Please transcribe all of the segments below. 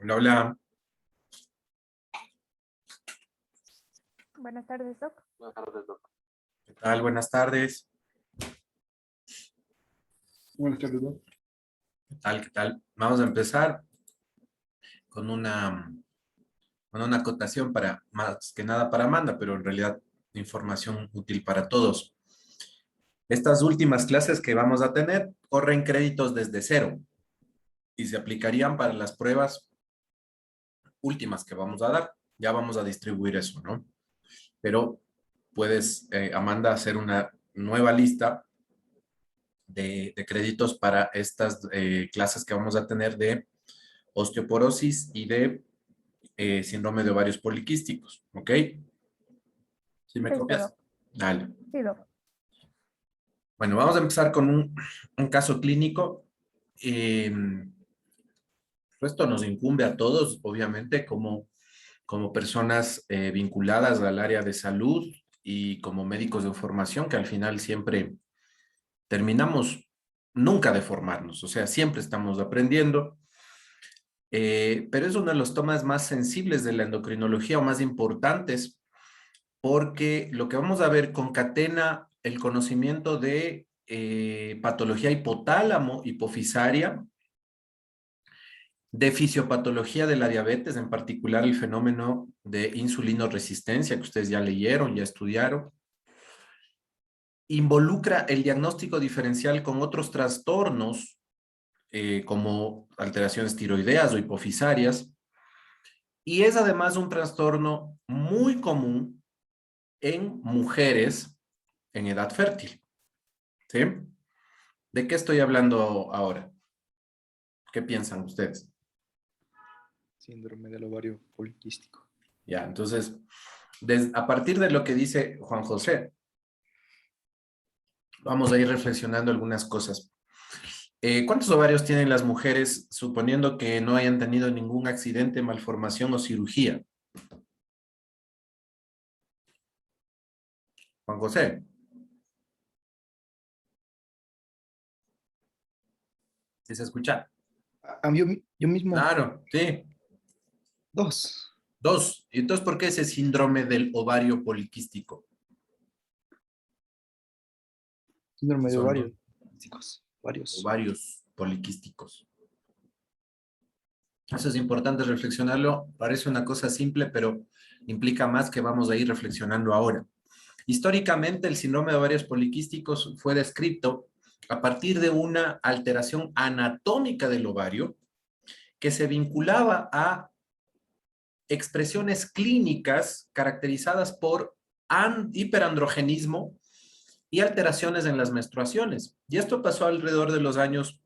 Hola, hola. Buenas tardes, Doc. ¿Qué tal? Buenas tardes. Buenas tardes, ¿no? ¿Qué tal? ¿Qué tal? Vamos a empezar con una acotación para, más que nada para Amanda, pero en realidad información útil para todos. Estas últimas clases que vamos a tener corren créditos desde cero y se aplicarían para las pruebas últimas que vamos a dar. Ya vamos a distribuir eso, ¿no? Pero puedes, Amanda, hacer una nueva lista de créditos para estas clases que vamos a tener de osteoporosis y de síndrome de ovarios poliquísticos, ¿ok? ¿Sí me Listo, copias? Doc. Dale. Sí, Doc. Bueno, vamos a empezar con un caso clínico. Esto nos incumbe a todos, obviamente, como personas vinculadas al área de salud y como médicos de formación, que al final siempre terminamos nunca de formarnos, o sea, siempre estamos aprendiendo. Pero es uno de los temas más sensibles de la endocrinología o más importantes, porque lo que vamos a ver concatena el conocimiento de patología hipotálamo, hipofisaria, de fisiopatología de la diabetes, en particular el fenómeno de insulinoresistencia, que ustedes ya leyeron, ya estudiaron. Involucra el diagnóstico diferencial con otros trastornos, como alteraciones tiroideas o hipofisarias, y es además un trastorno muy común en mujeres en edad fértil. ¿Sí? ¿De qué estoy hablando ahora? ¿Qué piensan ustedes? Síndrome del ovario poliquístico. Ya, entonces, a partir de lo que dice Juan José, vamos a ir reflexionando algunas cosas. ¿Cuántos ovarios tienen las mujeres suponiendo que no hayan tenido ningún accidente, malformación o cirugía? Juan José, ¿sí se escucha? Yo mismo, Claro, sí. dos. Dos. ¿Y entonces por qué ese síndrome del ovario poliquístico? Síndrome de Son ovario dos poliquísticos. Varios. ovarios poliquísticos. Eso es importante reflexionarlo. Parece una cosa simple, pero implica más que vamos a ir reflexionando ahora. Históricamente, el síndrome de ovarios poliquísticos fue descrito a partir de una alteración anatómica del ovario que se vinculaba a expresiones clínicas caracterizadas por hiperandrogenismo y alteraciones en las menstruaciones. Y esto pasó alrededor de los años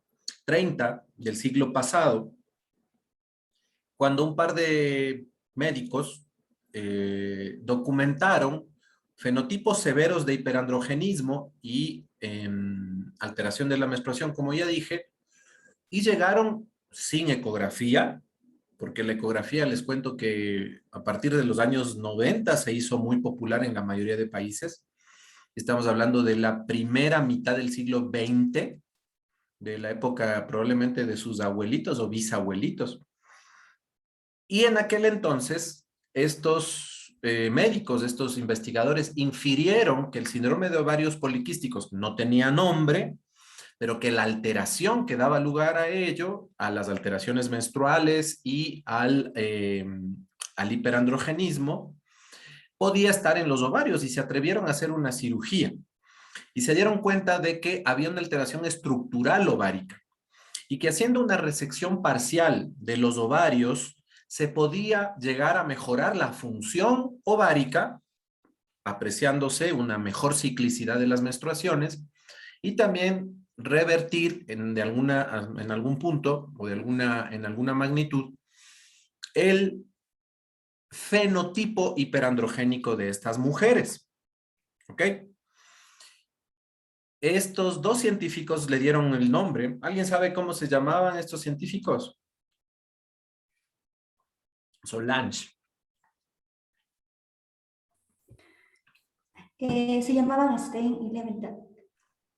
30 del siglo pasado, cuando un par de médicos documentaron fenotipos severos de hiperandrogenismo y alteración de la menstruación, como ya dije, y llegaron sin ecografía, porque la ecografía les cuento que a partir de los años 90 se hizo muy popular en la mayoría de países. Estamos hablando de la primera mitad del siglo XX, de la época probablemente de sus abuelitos o bisabuelitos. Y en aquel entonces, estos médicos, estos investigadores, infirieron que el síndrome de ovarios poliquísticos no tenía nombre, pero que la alteración que daba lugar a ello, a las alteraciones menstruales y al hiperandrogenismo, podía estar en los ovarios y se atrevieron a hacer una cirugía. Y se dieron cuenta de que había una alteración estructural ovárica y que haciendo una resección parcial de los ovarios se podía llegar a mejorar la función ovárica, apreciándose una mejor ciclicidad de las menstruaciones y también revertir en algún punto o en alguna magnitud el fenotipo hiperandrogénico de estas mujeres. ¿Ok? Estos dos científicos le dieron el nombre. ¿Alguien sabe cómo se llamaban estos científicos? Solange. Se llamaban Stein y Leventhal.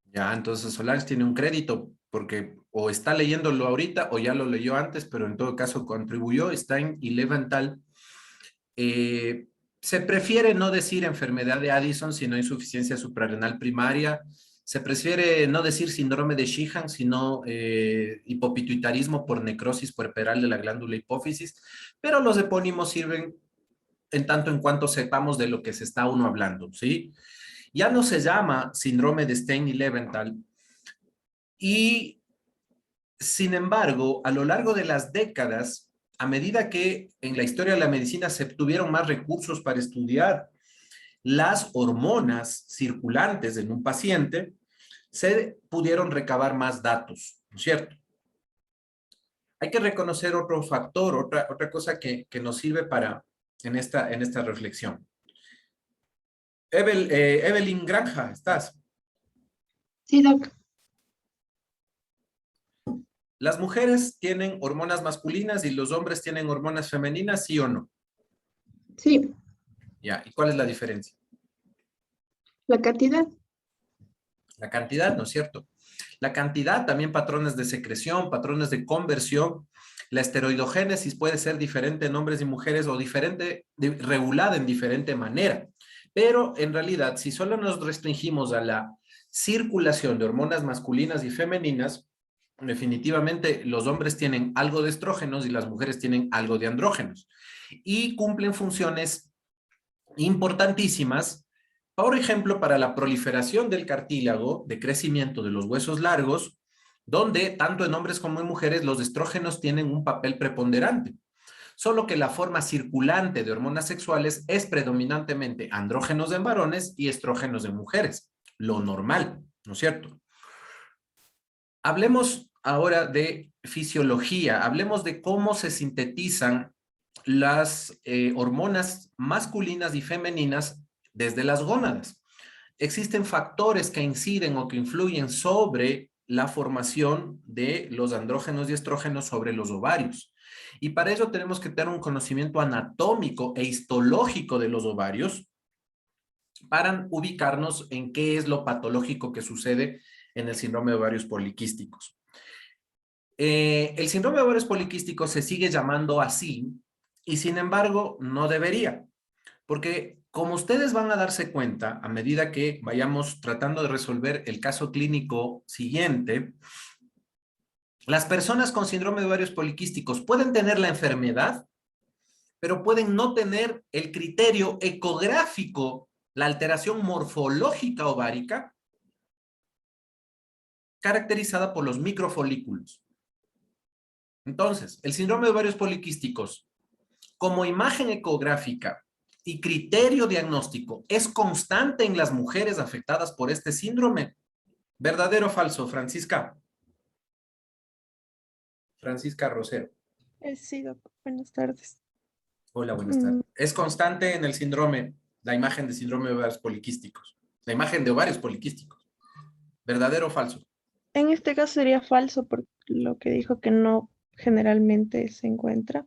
Ya, entonces Solange tiene un crédito porque o está leyéndolo ahorita o ya lo leyó antes, pero en todo caso contribuyó, está en Leventhal. Se prefiere no decir enfermedad de Addison, sino insuficiencia suprarrenal primaria. Se prefiere no decir síndrome de Sheehan, sino hipopituitarismo por necrosis puerperal de la glándula hipófisis, pero los epónimos sirven en tanto en cuanto sepamos de lo que se está uno hablando, ¿sí? Ya no se llama síndrome de Stein y Leventhal, y sin embargo, a lo largo de las décadas, a medida que en la historia de la medicina se tuvieron más recursos para estudiar las hormonas circulantes en un paciente, se pudieron recabar más datos, ¿no es cierto? Hay que reconocer otro factor, otra cosa que nos sirve en esta reflexión. Evelyn Granja, ¿estás? Sí, Doc. ¿Las mujeres tienen hormonas masculinas y los hombres tienen hormonas femeninas, sí o no? Sí, Ya, ¿y cuál es la diferencia? la cantidad. La cantidad, ¿no es cierto? La cantidad, también patrones de secreción, patrones de conversión. La esteroidogénesis puede ser diferente en hombres y mujeres o regulada en diferente manera. Pero en realidad, si solo nos restringimos a la circulación de hormonas masculinas y femeninas, definitivamente los hombres tienen algo de estrógenos y las mujeres tienen algo de andrógenos. Y cumplen funciones importantísimas, por ejemplo, para la proliferación del cartílago, de crecimiento de los huesos largos, donde tanto en hombres como en mujeres los estrógenos tienen un papel preponderante. Solo que la forma circulante de hormonas sexuales es predominantemente andrógenos en varones y estrógenos en mujeres, lo normal, ¿no es cierto? Hablemos ahora de fisiología, hablemos de cómo se sintetizan las hormonas masculinas y femeninas desde las gónadas. Existen factores que inciden o que influyen sobre la formación de los andrógenos y estrógenos sobre los ovarios. Y para ello tenemos que tener un conocimiento anatómico e histológico de los ovarios para ubicarnos en qué es lo patológico que sucede en el síndrome de ovarios poliquísticos. El síndrome de ovarios poliquísticos se sigue llamando así y sin embargo no debería, porque como ustedes van a darse cuenta a medida que vayamos tratando de resolver el caso clínico siguiente, las personas con síndrome de ovarios poliquísticos pueden tener la enfermedad, pero pueden no tener el criterio ecográfico, la alteración morfológica ovárica, caracterizada por los microfolículos. Entonces, el síndrome de ovarios poliquísticos, como imagen ecográfica y criterio diagnóstico, es constante en las mujeres afectadas por este síndrome. ¿Verdadero o falso, Francisca? Francisca Rosero. Sí, Doc. Buenas tardes. Hola, buenas tardes. ¿Es constante en el síndrome, la imagen de síndrome de ovarios poliquísticos? La imagen de ovarios poliquísticos. ¿Verdadero o falso? En este caso sería falso por lo que dijo que no generalmente se encuentra.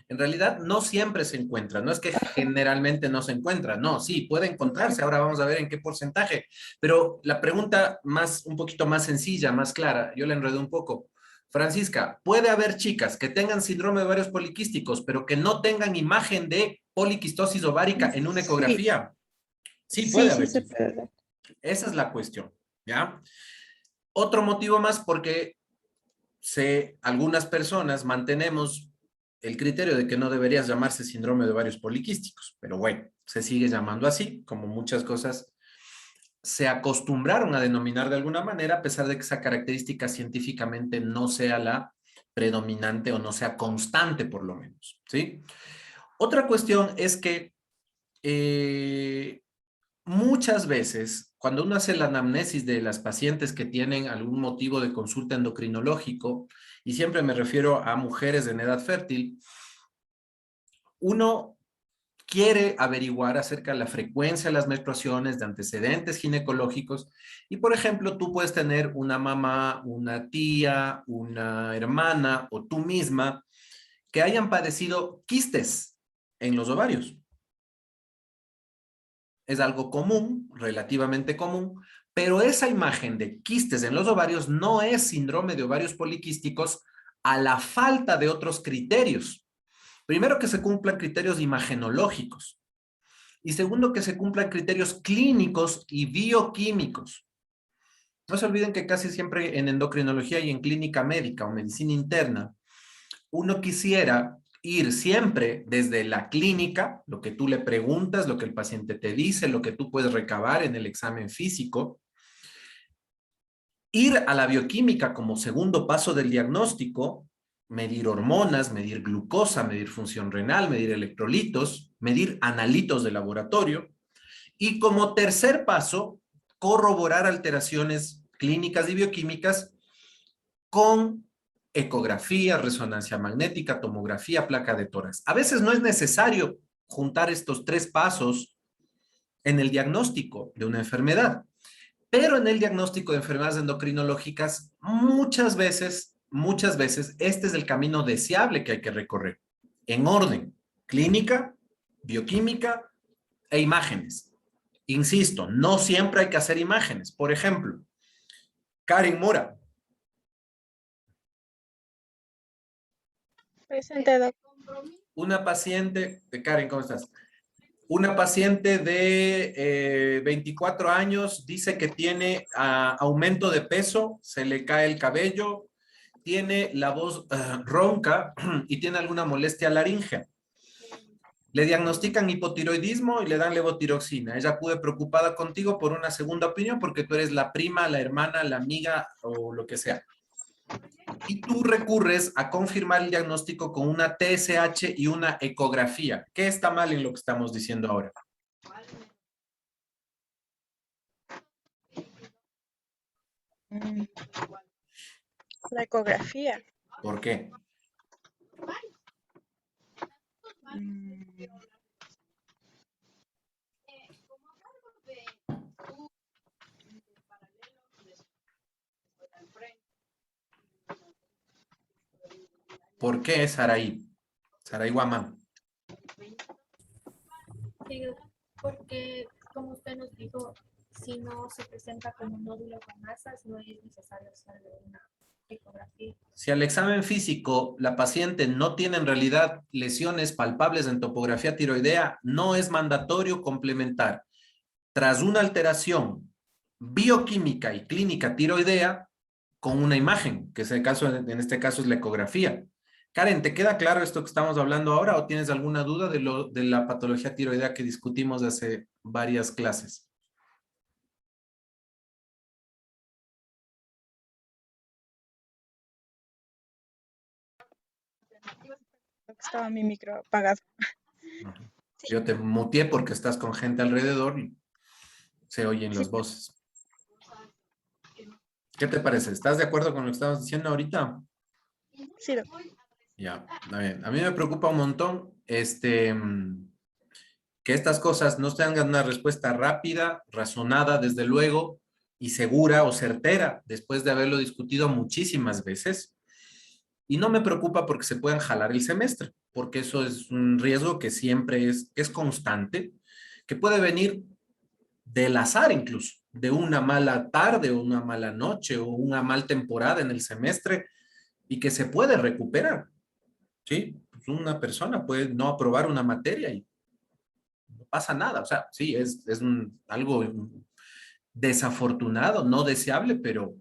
En realidad no siempre se encuentra, no es que Ajá. generalmente no se encuentra, no, sí, puede encontrarse, ahora vamos a ver en qué porcentaje, pero la pregunta un poquito más sencilla, más clara, yo la enredé un poco. Francisca, ¿puede haber chicas que tengan síndrome de ovarios poliquísticos, pero que no tengan imagen de poliquistosis ovárica en una Sí, ecografía? Sí, puede sí haber se chicas. puede dar. Esa es la cuestión, ¿ya? Otro motivo más porque algunas personas mantenemos el criterio de que no debería llamarse síndrome de ovarios poliquísticos, pero bueno, se sigue llamando así, como muchas cosas se acostumbraron a denominar de alguna manera, a pesar de que esa característica científicamente no sea la predominante o no sea constante por lo menos, ¿sí? Otra cuestión es que muchas veces, cuando uno hace la anamnesis de las pacientes que tienen algún motivo de consulta endocrinológico, y siempre me refiero a mujeres en edad fértil, uno quiere averiguar acerca de la frecuencia de las menstruaciones, de antecedentes ginecológicos, y por ejemplo, tú puedes tener una mamá, una tía, una hermana o tú misma que hayan padecido quistes en los ovarios. Es algo común, relativamente común, Pero esa imagen de quistes en los ovarios no es síndrome de ovarios poliquísticos a la falta de otros criterios. Primero, que se cumplan criterios imagenológicos. Y segundo, que se cumplan criterios clínicos y bioquímicos. No se olviden que casi siempre en endocrinología y en clínica médica o medicina interna, uno quisiera ir siempre desde la clínica, lo que tú le preguntas, lo que el paciente te dice, lo que tú puedes recabar en el examen físico, ir a la bioquímica como segundo paso del diagnóstico, medir hormonas, medir glucosa, medir función renal, medir electrolitos, medir analitos de laboratorio, y como tercer paso, corroborar alteraciones clínicas y bioquímicas con ecografía, resonancia magnética, tomografía, placa de tórax. A veces no es necesario juntar estos tres pasos en el diagnóstico de una enfermedad, pero en el diagnóstico de enfermedades endocrinológicas, muchas veces, este es el camino deseable que hay que recorrer, en orden, clínica, bioquímica e imágenes. Insisto, no siempre hay que hacer imágenes. Por ejemplo, Karen Mora. Presente, doctor. Una paciente, Karen, ¿cómo estás? Una paciente de 24 años dice que tiene aumento de peso, se le cae el cabello, tiene la voz ronca y tiene alguna molestia laríngea. Le diagnostican hipotiroidismo y le dan levotiroxina. Ella acude preocupada contigo por una segunda opinión porque tú eres la prima, la hermana, la amiga o lo que sea. Y tú recurres a confirmar el diagnóstico con una TSH y una ecografía. ¿Qué está mal en lo que estamos diciendo ahora? La ecografía. ¿Por qué? ¿Por qué Saraí? Saraí Guamán. Sí, porque como usted nos dijo, si no se presenta como un nódulo con masas, no es necesario hacer una ecografía. Si al examen físico la paciente no tiene en realidad lesiones palpables en topografía tiroidea, no es mandatorio complementar tras una alteración bioquímica y clínica tiroidea con una imagen, que es el caso, en este caso es la ecografía. Karen, ¿te queda claro esto que estamos hablando ahora o tienes alguna duda de la patología tiroidea que discutimos hace varias clases? Estaba mi micro apagado. Yo te muteé porque estás con gente alrededor y se oyen Sí. las voces. ¿Qué te parece? ¿Estás de acuerdo con lo que estamos diciendo ahorita? Sí, doctor. Ya, está bien. A mí me preocupa un montón que estas cosas no tengan una respuesta rápida, razonada, desde luego, y segura o certera, después de haberlo discutido muchísimas veces. Y no me preocupa porque se puedan jalar el semestre, porque eso es un riesgo que siempre es constante, que puede venir del azar incluso, de una mala tarde o una mala noche o una mal temporada en el semestre y que se puede recuperar. ¿Sí? Pues una persona puede no aprobar una materia y no pasa nada. O sea, sí, es algo desafortunado, no deseable, pero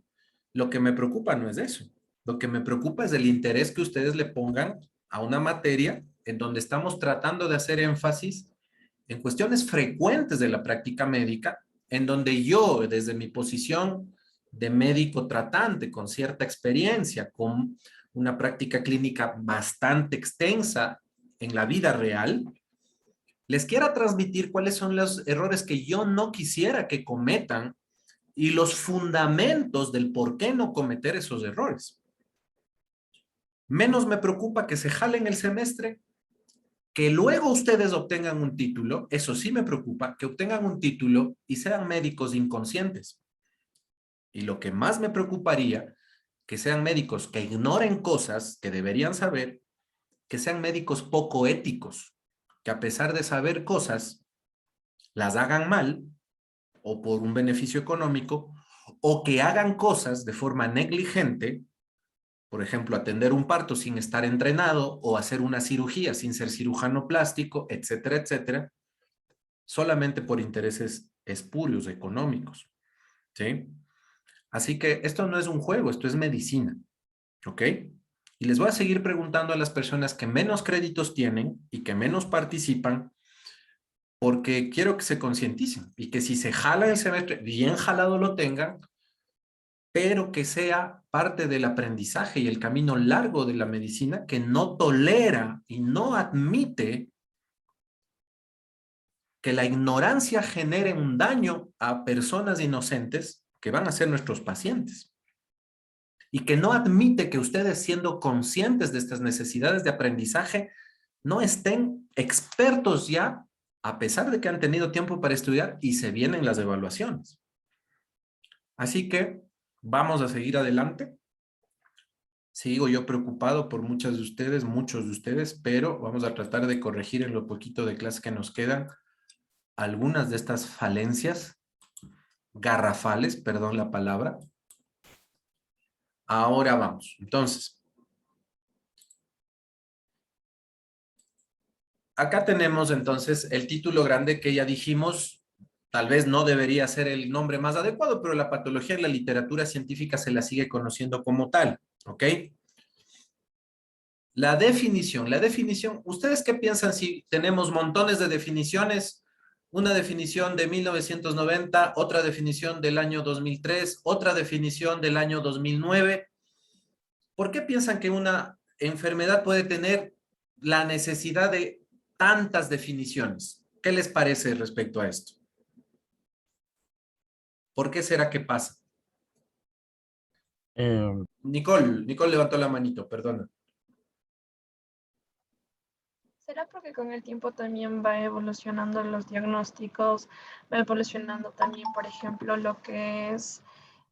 lo que me preocupa no es eso. Lo que me preocupa es el interés que ustedes le pongan a una materia en donde estamos tratando de hacer énfasis en cuestiones frecuentes de la práctica médica, en donde yo, desde mi posición de médico tratante, con cierta experiencia, con una práctica clínica bastante extensa en la vida real, les quiera transmitir cuáles son los errores que yo no quisiera que cometan y los fundamentos del por qué no cometer esos errores. Menos me preocupa que se jalen el semestre, que luego ustedes obtengan un título, eso sí me preocupa, que obtengan un título y sean médicos inconscientes. Y lo que más me preocuparía, que sean médicos que ignoren cosas que deberían saber, que sean médicos poco éticos, que a pesar de saber cosas, las hagan mal o por un beneficio económico, o que hagan cosas de forma negligente, por ejemplo, atender un parto sin estar entrenado o hacer una cirugía sin ser cirujano plástico, etcétera, etcétera, solamente por intereses espurios económicos, ¿sí? Así que esto no es un juego, esto es medicina, ¿ok? Y les voy a seguir preguntando a las personas que menos créditos tienen y que menos participan, porque quiero que se concienticen y que si se jalan el semestre, bien jalado lo tengan, pero que sea parte del aprendizaje y el camino largo de la medicina que no tolera y no admite que la ignorancia genere un daño a personas inocentes que van a ser nuestros pacientes. Y que no admite que ustedes, siendo conscientes de estas necesidades de aprendizaje, no estén expertos ya, a pesar de que han tenido tiempo para estudiar y se vienen las evaluaciones. Así que vamos a seguir adelante. Sigo yo preocupado por muchos de ustedes, pero vamos a tratar de corregir en lo poquito de clase que nos quedan algunas de estas falencias garrafales, perdón la palabra. Ahora vamos. Entonces, acá tenemos entonces el título grande que ya dijimos, tal vez no debería ser el nombre más adecuado, pero la patología en la literatura científica se la sigue conociendo como tal, ¿ok? La definición, ¿ustedes qué piensan si tenemos montones de definiciones? Una definición de 1990, otra definición del año 2003, otra definición del año 2009. ¿Por qué piensan que una enfermedad puede tener la necesidad de tantas definiciones? ¿Qué les parece respecto a esto? ¿Por qué será que pasa? Eh, Nicole levantó la manito, perdona. ¿Será porque con el tiempo también va evolucionando los diagnósticos, va evolucionando también, por ejemplo, lo que es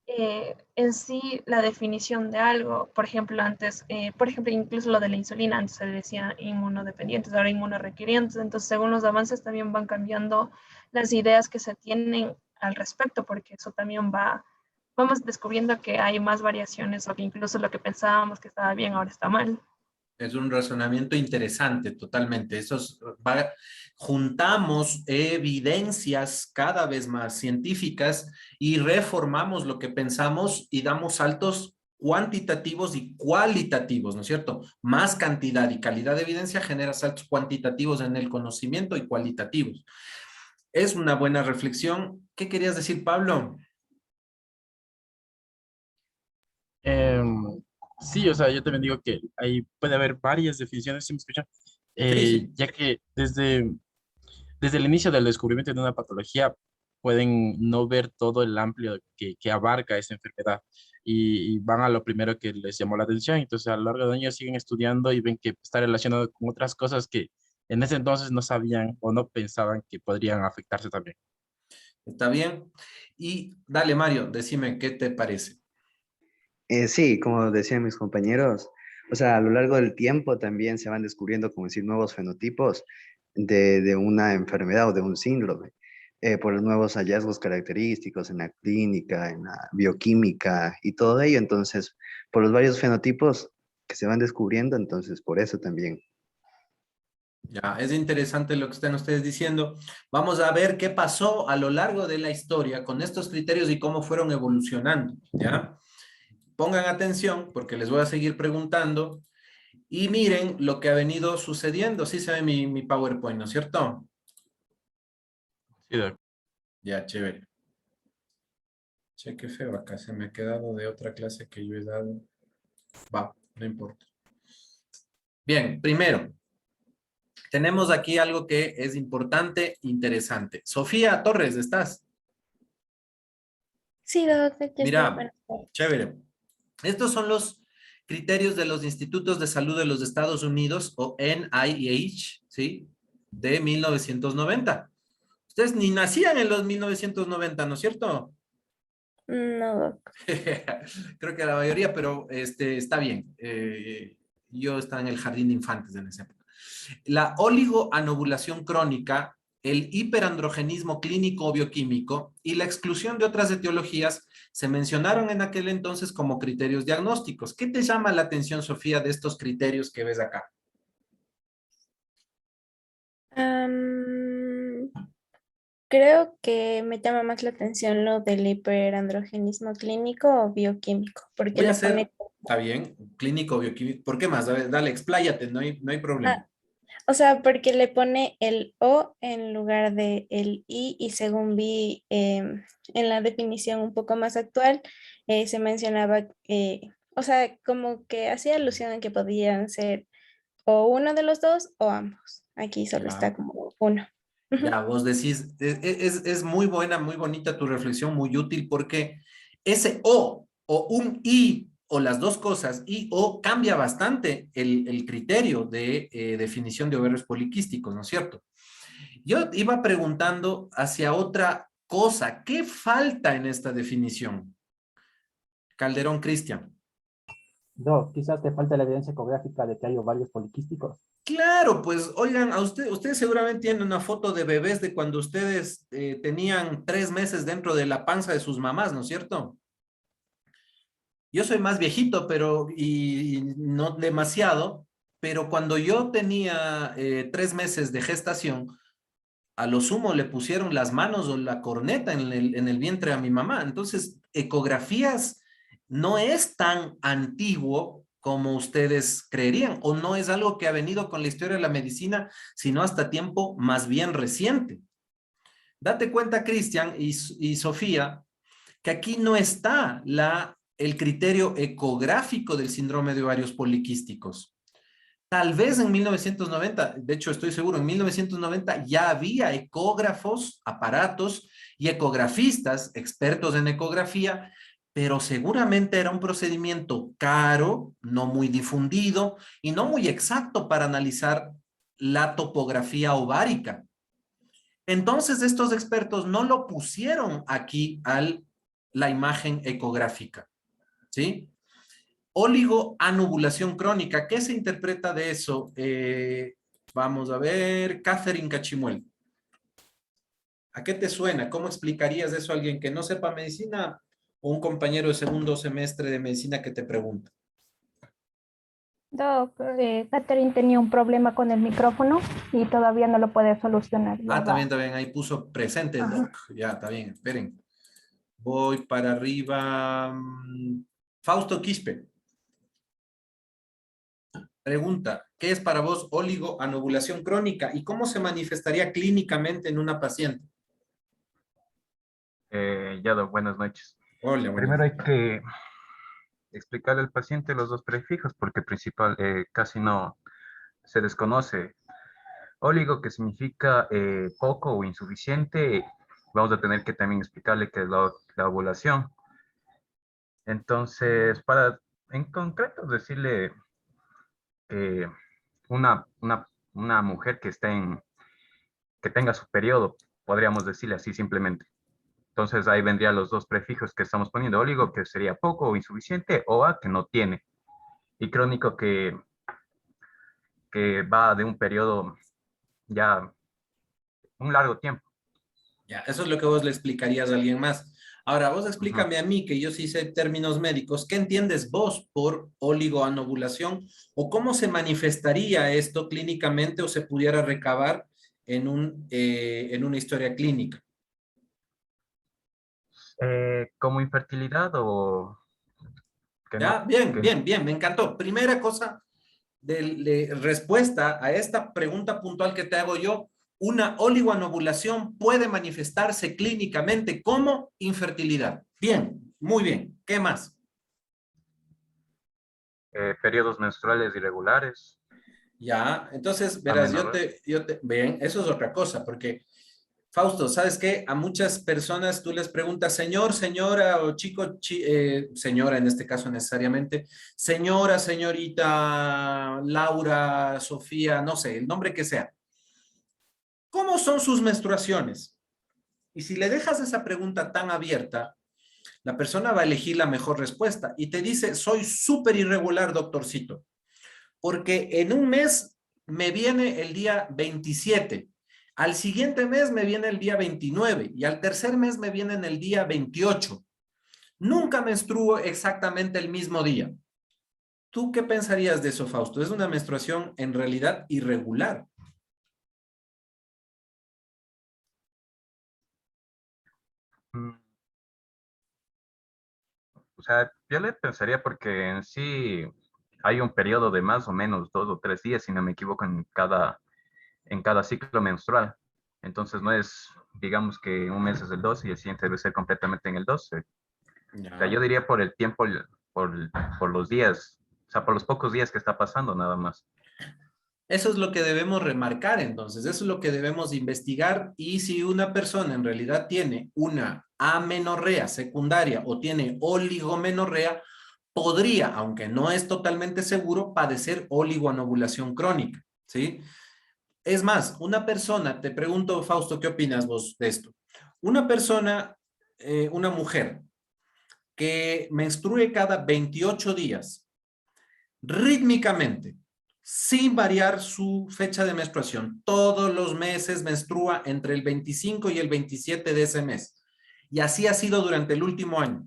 en sí la definición de algo? Por ejemplo, antes, por ejemplo, incluso lo de la insulina, antes se decía inmunodependientes, ahora inmunorequirientes. Entonces, según los avances también van cambiando las ideas que se tienen al respecto, porque eso también vamos descubriendo que hay más variaciones o que incluso lo que pensábamos que estaba bien ahora está mal. Es un razonamiento interesante, totalmente. Juntamos evidencias cada vez más científicas y reformamos lo que pensamos y damos saltos cuantitativos y cualitativos, ¿no es cierto? Más cantidad y calidad de evidencia genera saltos cuantitativos en el conocimiento y cualitativos. Es una buena reflexión. ¿Qué querías decir, Pablo? em, sí, o sea, yo también digo que ahí puede haber varias definiciones, ¿sí me escuchan? Sí, sí. Ya que desde el inicio del descubrimiento de una patología pueden no ver todo el amplio que abarca esa enfermedad y van a lo primero que les llamó la atención. Entonces, a lo largo de años siguen estudiando y ven que está relacionado con otras cosas que en ese entonces no sabían o no pensaban que podrían afectarse también. ¿Está bien? Y dale, Mario, decime, ¿qué te parece? Sí, como decían mis compañeros, o sea, a lo largo del tiempo también se van descubriendo, como decir, nuevos fenotipos de una enfermedad o de un síndrome, por los nuevos hallazgos característicos en la clínica, en la bioquímica y todo ello. Entonces, por los varios fenotipos que se van descubriendo, entonces por eso también. Ya, es interesante lo que están ustedes diciendo. Vamos a ver qué pasó a lo largo de la historia con estos criterios y cómo fueron evolucionando, ¿ya? Pongan atención porque les voy a seguir preguntando y miren lo que ha venido sucediendo. Sí se ve mi PowerPoint, ¿no es cierto? Sí, Ya, chévere. Che, qué feo acá. Se me ha quedado de otra clase que yo he dado. Va, no importa. Bien, primero, tenemos aquí algo que es importante, interesante. Sofía Torres, ¿estás? Sí, doctor, ya estoy Mira, para todo. chévere. Estos son los criterios de los Institutos de Salud de los Estados Unidos, o NIH, ¿sí? De 1990. Ustedes ni nacían en los 1990, ¿no es cierto? No, doc. Creo que la mayoría, pero está bien. Yo estaba en el jardín de infantes en esa época. La oligoanovulación crónica el hiperandrogenismo clínico o bioquímico y la exclusión de otras etiologías se mencionaron en aquel entonces como criterios diagnósticos. ¿Qué te llama la atención, Sofía, de estos criterios que ves acá? Am, Creo que me llama más la atención lo del hiperandrogenismo clínico o bioquímico, porque Voy a le hacer, pone, está bien, clínico, bioquímico. ¿Por qué más? Dale, dale, expláyate, no hay problema. ah, o sea, porque le pone el O en lugar de el I y según vi en la definición un poco más actual, se mencionaba, o sea, como que hacía alusión a que podían ser o uno de los dos o ambos. Aquí solo Ya. está como uno. Ujú. Ya, vos decís, es muy buena, muy bonita tu reflexión, muy útil, porque ese o un y, o las dos cosas, y o cambia bastante el criterio de definición de ovarios poliquísticos, ¿no es cierto? Yo iba preguntando hacia otra cosa, ¿qué falta en esta definición? Calderón Cristian. No, quizás te falta la evidencia ecográfica de que hay ovarios poliquísticos. Claro, pues oigan, ustedes seguramente tienen una foto de bebés de cuando ustedes tenían 3 meses dentro de la panza de sus mamás, ¿no es cierto? Yo soy más viejito, y no demasiado, pero cuando yo tenía 3 meses de gestación, a lo sumo le pusieron las manos o la corneta en el vientre a mi mamá. Entonces, ecografías no es tan antiguo como ustedes creerían, o no es algo que ha venido con la historia de la medicina, sino hasta tiempo más bien reciente. Date cuenta, Cristian y Sofía, que aquí no está el criterio ecográfico del síndrome de ovarios poliquísticos. Tal vez en 1990, de hecho estoy seguro, en 1990 ya había ecógrafos, aparatos y ecografistas, expertos en ecografía, pero seguramente era un procedimiento caro, no muy difundido y no muy exacto para analizar la topografía ovárica. Entonces estos expertos no lo pusieron aquí la imagen ecográfica, ¿sí? Oligoanovulación crónica, ¿qué se interpreta de eso? Vamos a ver, Catherine Cachimuel. ¿A qué te suena? ¿Cómo explicarías eso a alguien que no sepa medicina o un compañero de segundo semestre de medicina que te pregunta? Doc, Catherine tenía un problema con el micrófono y todavía no lo puede solucionar. Ya va. Está bien, ahí puso presente el Ajá. doc. Ya, está bien, esperen. Voy para arriba. Fausto Quispe. Pregunta, ¿qué es para vos oligoanovulación crónica y cómo se manifestaría clínicamente en una paciente? Yado, buenas noches. Hola, buenas. Primero hay que explicarle al paciente los dos prefijos porque casi no se desconoce. Óligo, que significa poco o insuficiente, vamos a tener que también explicarle que es la ovulación. Entonces, para en concreto decirle que una mujer que tenga su periodo, podríamos decirle así simplemente. Entonces ahí vendrían los dos prefijos que estamos poniendo, óligo, que sería poco o insuficiente, o a, que no tiene, y crónico, que va de un periodo ya un largo tiempo. Ya, eso es lo que vos le explicarías a alguien más. Ahora, vos explícame Ujú. a mí, que yo sí sé términos médicos, ¿qué entiendes vos por oligoanovulación o cómo se manifestaría esto clínicamente o se pudiera recabar en una historia clínica? Como infertilidad o que Ya, no, bien, que bien, bien, me encantó. Primera cosa de respuesta a esta pregunta puntual que te hago yo, una oligoanovulación puede manifestarse clínicamente como infertilidad. Bien, muy bien. ¿Qué más? periodos menstruales irregulares, Ya, entonces, verás, amenorrea. bien, eso es otra cosa, porque Fausto, ¿sabes qué? A muchas personas tú les preguntas, señor, señora, o chico, señora en este caso necesariamente, señora, señorita, Laura, Sofía, no sé, el nombre que sea. ¿Cómo son sus menstruaciones? Y si le dejas esa pregunta tan abierta, la persona va a elegir la mejor respuesta y te dice, soy súper irregular, doctorcito, porque en un mes me viene el día 27. Al siguiente mes me viene el día 29 y al tercer mes me viene en el día 28. Nunca menstruo exactamente el mismo día. ¿Tú qué pensarías de eso, Fausto? Es una menstruación en realidad irregular. Mm, O sea, yo le pensaría porque en sí hay un periodo de más o menos 2 o 3 días, si no me equivoco, en cada ciclo menstrual. Entonces no es, digamos que un mes es el 12 y el siguiente debe ser completamente en el 12. O sea, Ya. yo diría por el tiempo, por los días, o sea, por los pocos días que está pasando nada más. Eso es lo que debemos remarcar entonces, eso es lo que debemos investigar y si una persona en realidad tiene una amenorrea secundaria o tiene oligomenorrea, podría, aunque no es totalmente seguro, padecer oligoanovulación crónica, ¿sí? Es más, una persona, te pregunto, Fausto, ¿qué opinas vos de esto? Una persona, una mujer que menstrue cada 28 días, rítmicamente, sin variar su fecha de menstruación. Todos los meses menstrua entre el 25 y el 27 de ese mes. Y así ha sido durante el último año.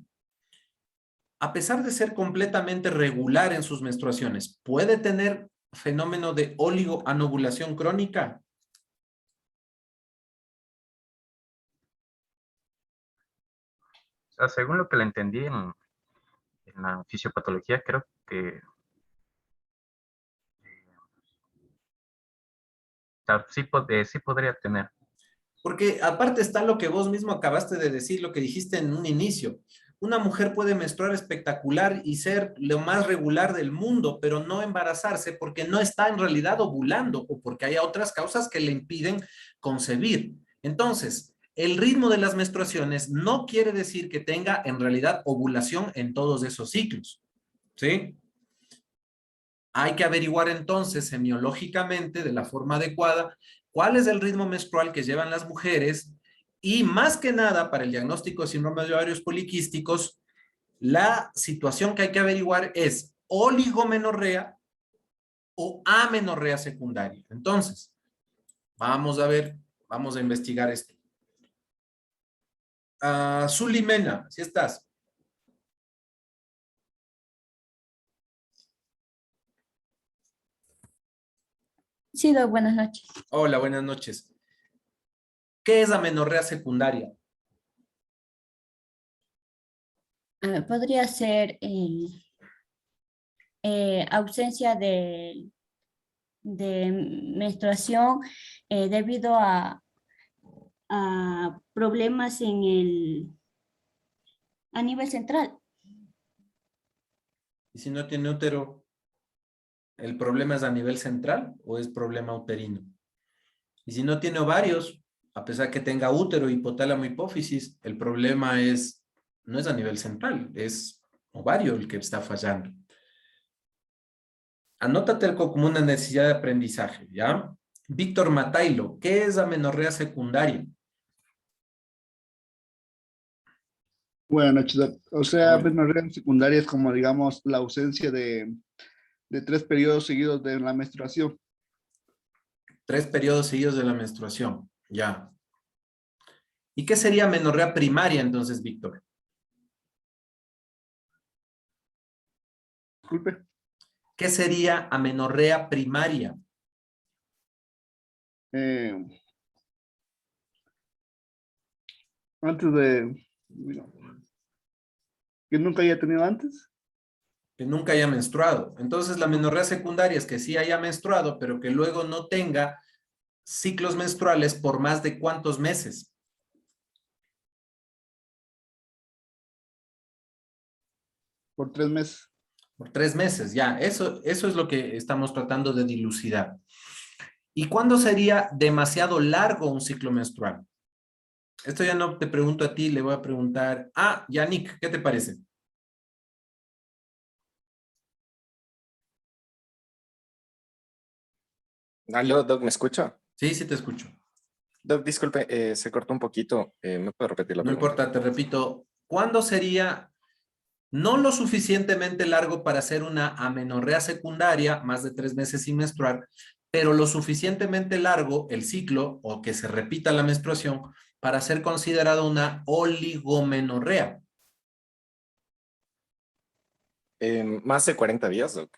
A pesar de ser completamente regular en sus menstruaciones, ¿puede tener fenómeno de oligoanovulación crónica? O sea, según lo que le entendí en la fisiopatología, creo que o sea, sí, sí podría tener. Porque aparte está lo que vos mismo acabaste de decir, lo que dijiste en un inicio. Una mujer puede menstruar espectacular y ser lo más regular del mundo, pero no embarazarse porque no está en realidad ovulando o porque hay otras causas que le impiden concebir. Entonces, el ritmo de las menstruaciones no quiere decir que tenga en realidad ovulación en todos esos ciclos, ¿sí? Hay que averiguar entonces semiológicamente de la forma adecuada cuál es el ritmo menstrual que llevan las mujeres y más que nada para el diagnóstico de síndrome de ovarios poliquísticos, la situación que hay que averiguar es oligomenorrea o amenorrea secundaria. Entonces, vamos a ver, vamos a investigar esto. Zulimena, si estás. Sí, Doc, buenas noches. Hola, buenas noches. ¿Qué es amenorrea secundaria? Podría ser ausencia de menstruación debido a problemas a nivel central. Y si no tiene útero, ¿el problema es a nivel central o es problema uterino? Y si no tiene ovarios, a pesar que tenga útero, hipotálamo, hipófisis, el problema no es a nivel central, es ovario el que está fallando. Anótate como una necesidad de aprendizaje, ¿ya? Víctor Matailo, ¿qué es amenorrea secundaria? Buenas noches, Doc. O sea, amenorrea secundaria es como, digamos, la ausencia de 3 periodos seguidos de la menstruación. 3 periodos seguidos de la menstruación, ya. ¿Y qué sería amenorrea primaria entonces, Víctor? Disculpe. ¿Qué sería amenorrea primaria? Antes de... que nunca haya tenido antes. Que nunca haya menstruado. Entonces, la amenorrea secundaria es que sí haya menstruado, pero que luego no tenga ciclos menstruales por más de ¿cuántos meses? Por 3 meses. Por 3 meses, ya. Eso es lo que estamos tratando de dilucidar. ¿Y cuándo sería demasiado largo un ciclo menstrual? Esto ya no te pregunto a ti, le voy a preguntar. Yannick, ¿qué te parece? Aló, Doc, ¿me escucha? Sí, sí te escucho. Doc, disculpe, se cortó un poquito. ¿Me puede repetir la No pregunta? importa, te repito. ¿Cuándo sería no lo suficientemente largo para hacer una amenorrea secundaria, más de 3 meses sin menstruar, pero lo suficientemente largo el ciclo o que se repita la menstruación para ser considerado una oligomenorrea. Más de 40 días, Doc.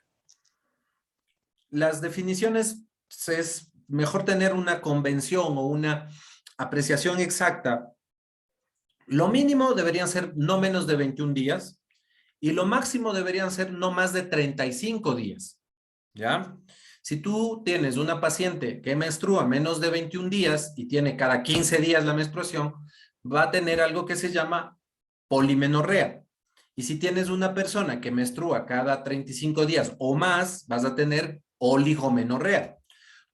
Las definiciones es mejor tener una convención o una apreciación exacta. Lo mínimo deberían ser no menos de 21 días y lo máximo deberían ser no más de 35 días. ¿Ya? Si tú tienes una paciente que menstrua menos de 21 días y tiene cada 15 días la menstruación, va a tener algo que se llama polimenorrea. Y si tienes una persona que menstrua cada 35 días o más, vas a tener oligomenorrea.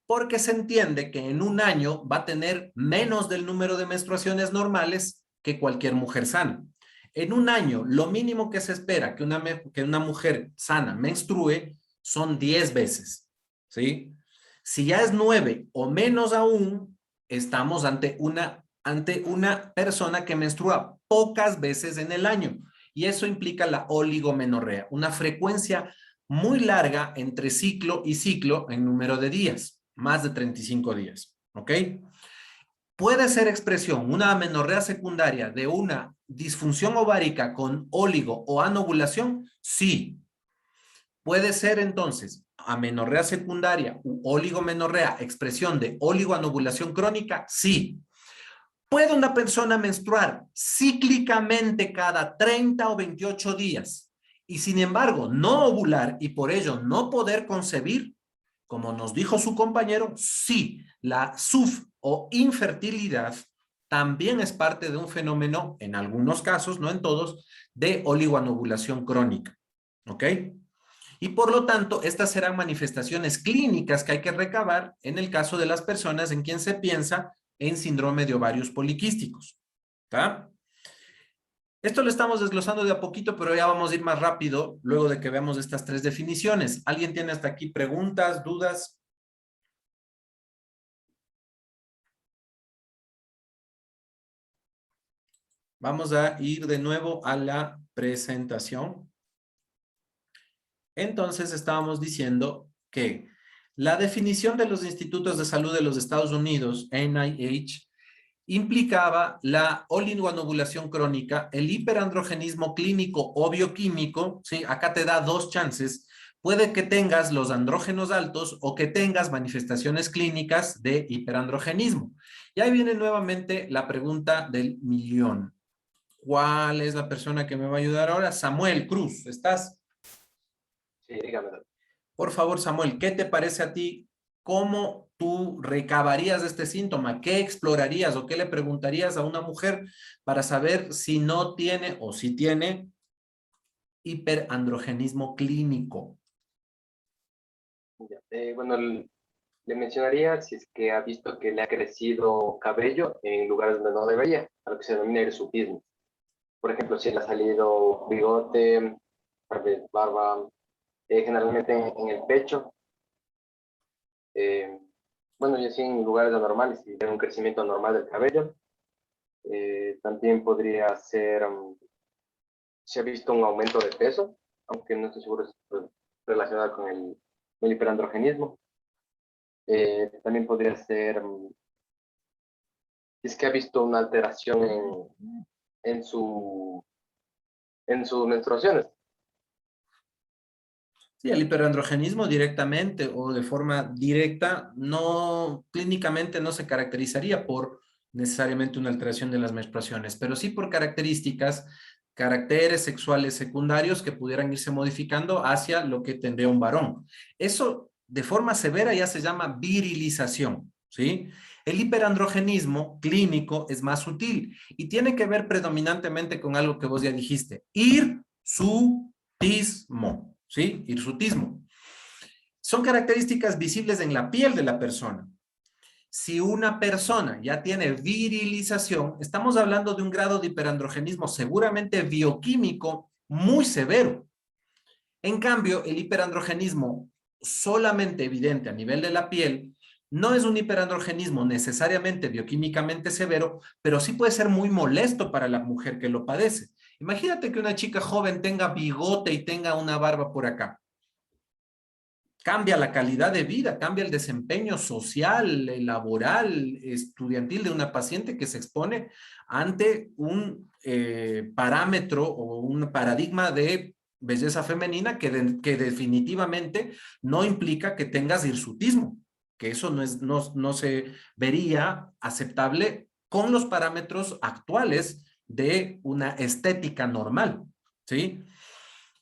Porque se entiende que en un año va a tener menos del número de menstruaciones normales que cualquier mujer sana. En un año, lo mínimo que se espera que una mujer sana menstrue son 10 veces, ¿sí? Si ya es 9 o menos aún, estamos ante una persona que menstrua pocas veces en el año. Y eso implica la oligomenorrea, una frecuencia muy larga entre ciclo y ciclo en número de días, más de 35 días, ¿ok? ¿Puede ser expresión una amenorrea secundaria de una disfunción ovárica con óligo o anovulación? Sí. ¿Puede ser entonces amenorrea secundaria u oligomenorrea expresión de oligoanovulación crónica? Sí. ¿Puede una persona menstruar cíclicamente cada 30 o 28 días y sin embargo no ovular y por ello no poder concebir? Como nos dijo su compañero, sí, la SUF o infertilidad también es parte de un fenómeno, en algunos casos, no en todos, de oligoanovulación crónica. ¿Ok? Y por lo tanto, estas serán manifestaciones clínicas que hay que recabar en el caso de las personas en quien se piensa en síndrome de ovarios poliquísticos. ¿Está? Esto lo estamos desglosando de a poquito, pero ya vamos a ir más rápido luego de que veamos estas tres definiciones. ¿Alguien tiene hasta aquí preguntas, dudas? Vamos a ir de nuevo a la presentación. Entonces estábamos diciendo que la definición de los institutos de salud de los Estados Unidos, NIH, implicaba la oligoanovulación crónica, el hiperandrogenismo clínico o bioquímico, ¿sí? Acá te da dos chances. Puede que tengas los andrógenos altos o que tengas manifestaciones clínicas de hiperandrogenismo. Y ahí viene nuevamente la pregunta del millón. ¿Cuál es la persona que me va a ayudar ahora? Samuel Cruz, ¿estás? Sí, dígame. Por favor, Samuel, ¿qué te parece a ti? ¿Cómo tú recabarías este síntoma? ¿Qué explorarías o qué le preguntarías a una mujer para saber si no tiene o si tiene hiperandrogenismo clínico? Bueno, le mencionaría si es que ha visto que le ha crecido cabello en lugares donde no debería, a lo que se denomina hirsutismo. Por ejemplo, si le ha salido bigote, barba, generalmente en el pecho. Bueno, y así en lugares anormales, si tiene un crecimiento anormal del cabello. También podría ser, si ha visto un aumento de peso, aunque no estoy seguro si es relacionado con el hiperandrogenismo. También podría ser, si es que ha visto una alteración en sus menstruaciones. Sí, el hiperandrogenismo directamente o de forma directa, clínicamente no se caracterizaría por necesariamente una alteración de las menstruaciones, pero sí por características, caracteres sexuales secundarios que pudieran irse modificando hacia lo que tendría un varón. Eso de forma severa ya se llama virilización, ¿sí? El hiperandrogenismo clínico es más sutil y tiene que ver predominantemente con algo que vos ya dijiste, hirsutismo. ¿Sí? Hirsutismo. Son características visibles en la piel de la persona. Si una persona ya tiene virilización, estamos hablando de un grado de hiperandrogenismo seguramente bioquímico muy severo. En cambio, el hiperandrogenismo solamente evidente a nivel de la piel no es un hiperandrogenismo necesariamente bioquímicamente severo, pero sí puede ser muy molesto para la mujer que lo padece. Imagínate que una chica joven tenga bigote y tenga una barba por acá. cambia la calidad de vida, cambia el desempeño social, laboral, estudiantil de una paciente que se expone ante un parámetro o un paradigma de belleza femenina que definitivamente no implica que tengas hirsutismo, que eso no se vería aceptable con los parámetros actuales de una estética normal, ¿sí?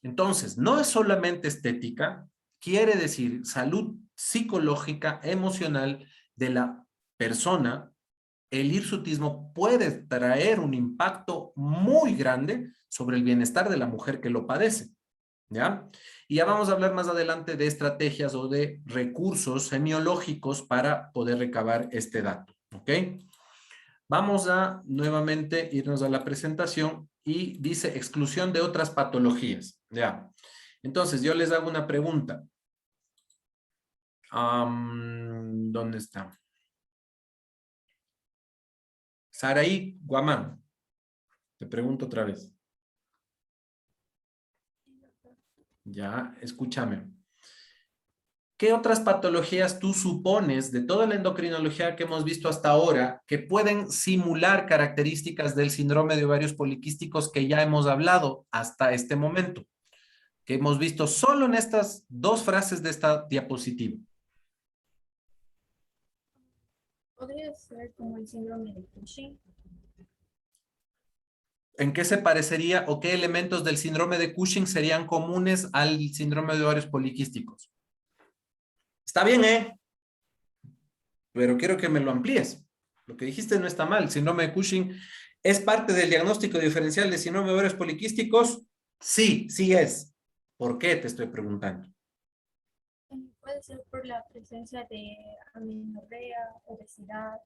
Entonces, no es solamente estética, quiere decir salud psicológica, emocional de la persona. El hirsutismo puede traer un impacto muy grande sobre el bienestar de la mujer que lo padece, ¿ya? Y ya vamos a hablar más adelante de estrategias o de recursos semiológicos para poder recabar este dato, ¿ok? Vamos a nuevamente irnos a la presentación y dice exclusión de otras patologías, ¿ya? Entonces, yo les hago una pregunta. ¿Dónde está? Saraí Guamán. Te pregunto otra vez. Ya, escúchame. ¿Qué otras patologías tú supones de toda la endocrinología que hemos visto hasta ahora que pueden simular características del síndrome de ovarios poliquísticos que ya hemos hablado hasta este momento? Que hemos visto solo en estas dos frases de esta diapositiva. Podría ser como el síndrome de Cushing. ¿En qué se parecería o qué elementos del síndrome de Cushing serían comunes al síndrome de ovarios poliquísticos? Está bien, ¿eh? Pero quiero que me lo amplíes. Lo que dijiste no está mal. El síndrome de Cushing es parte del diagnóstico diferencial de síndrome de ovarios poliquísticos. Sí, sí es. ¿Por qué? Te estoy preguntando. Puede ser por la presencia de amenorrea, obesidad.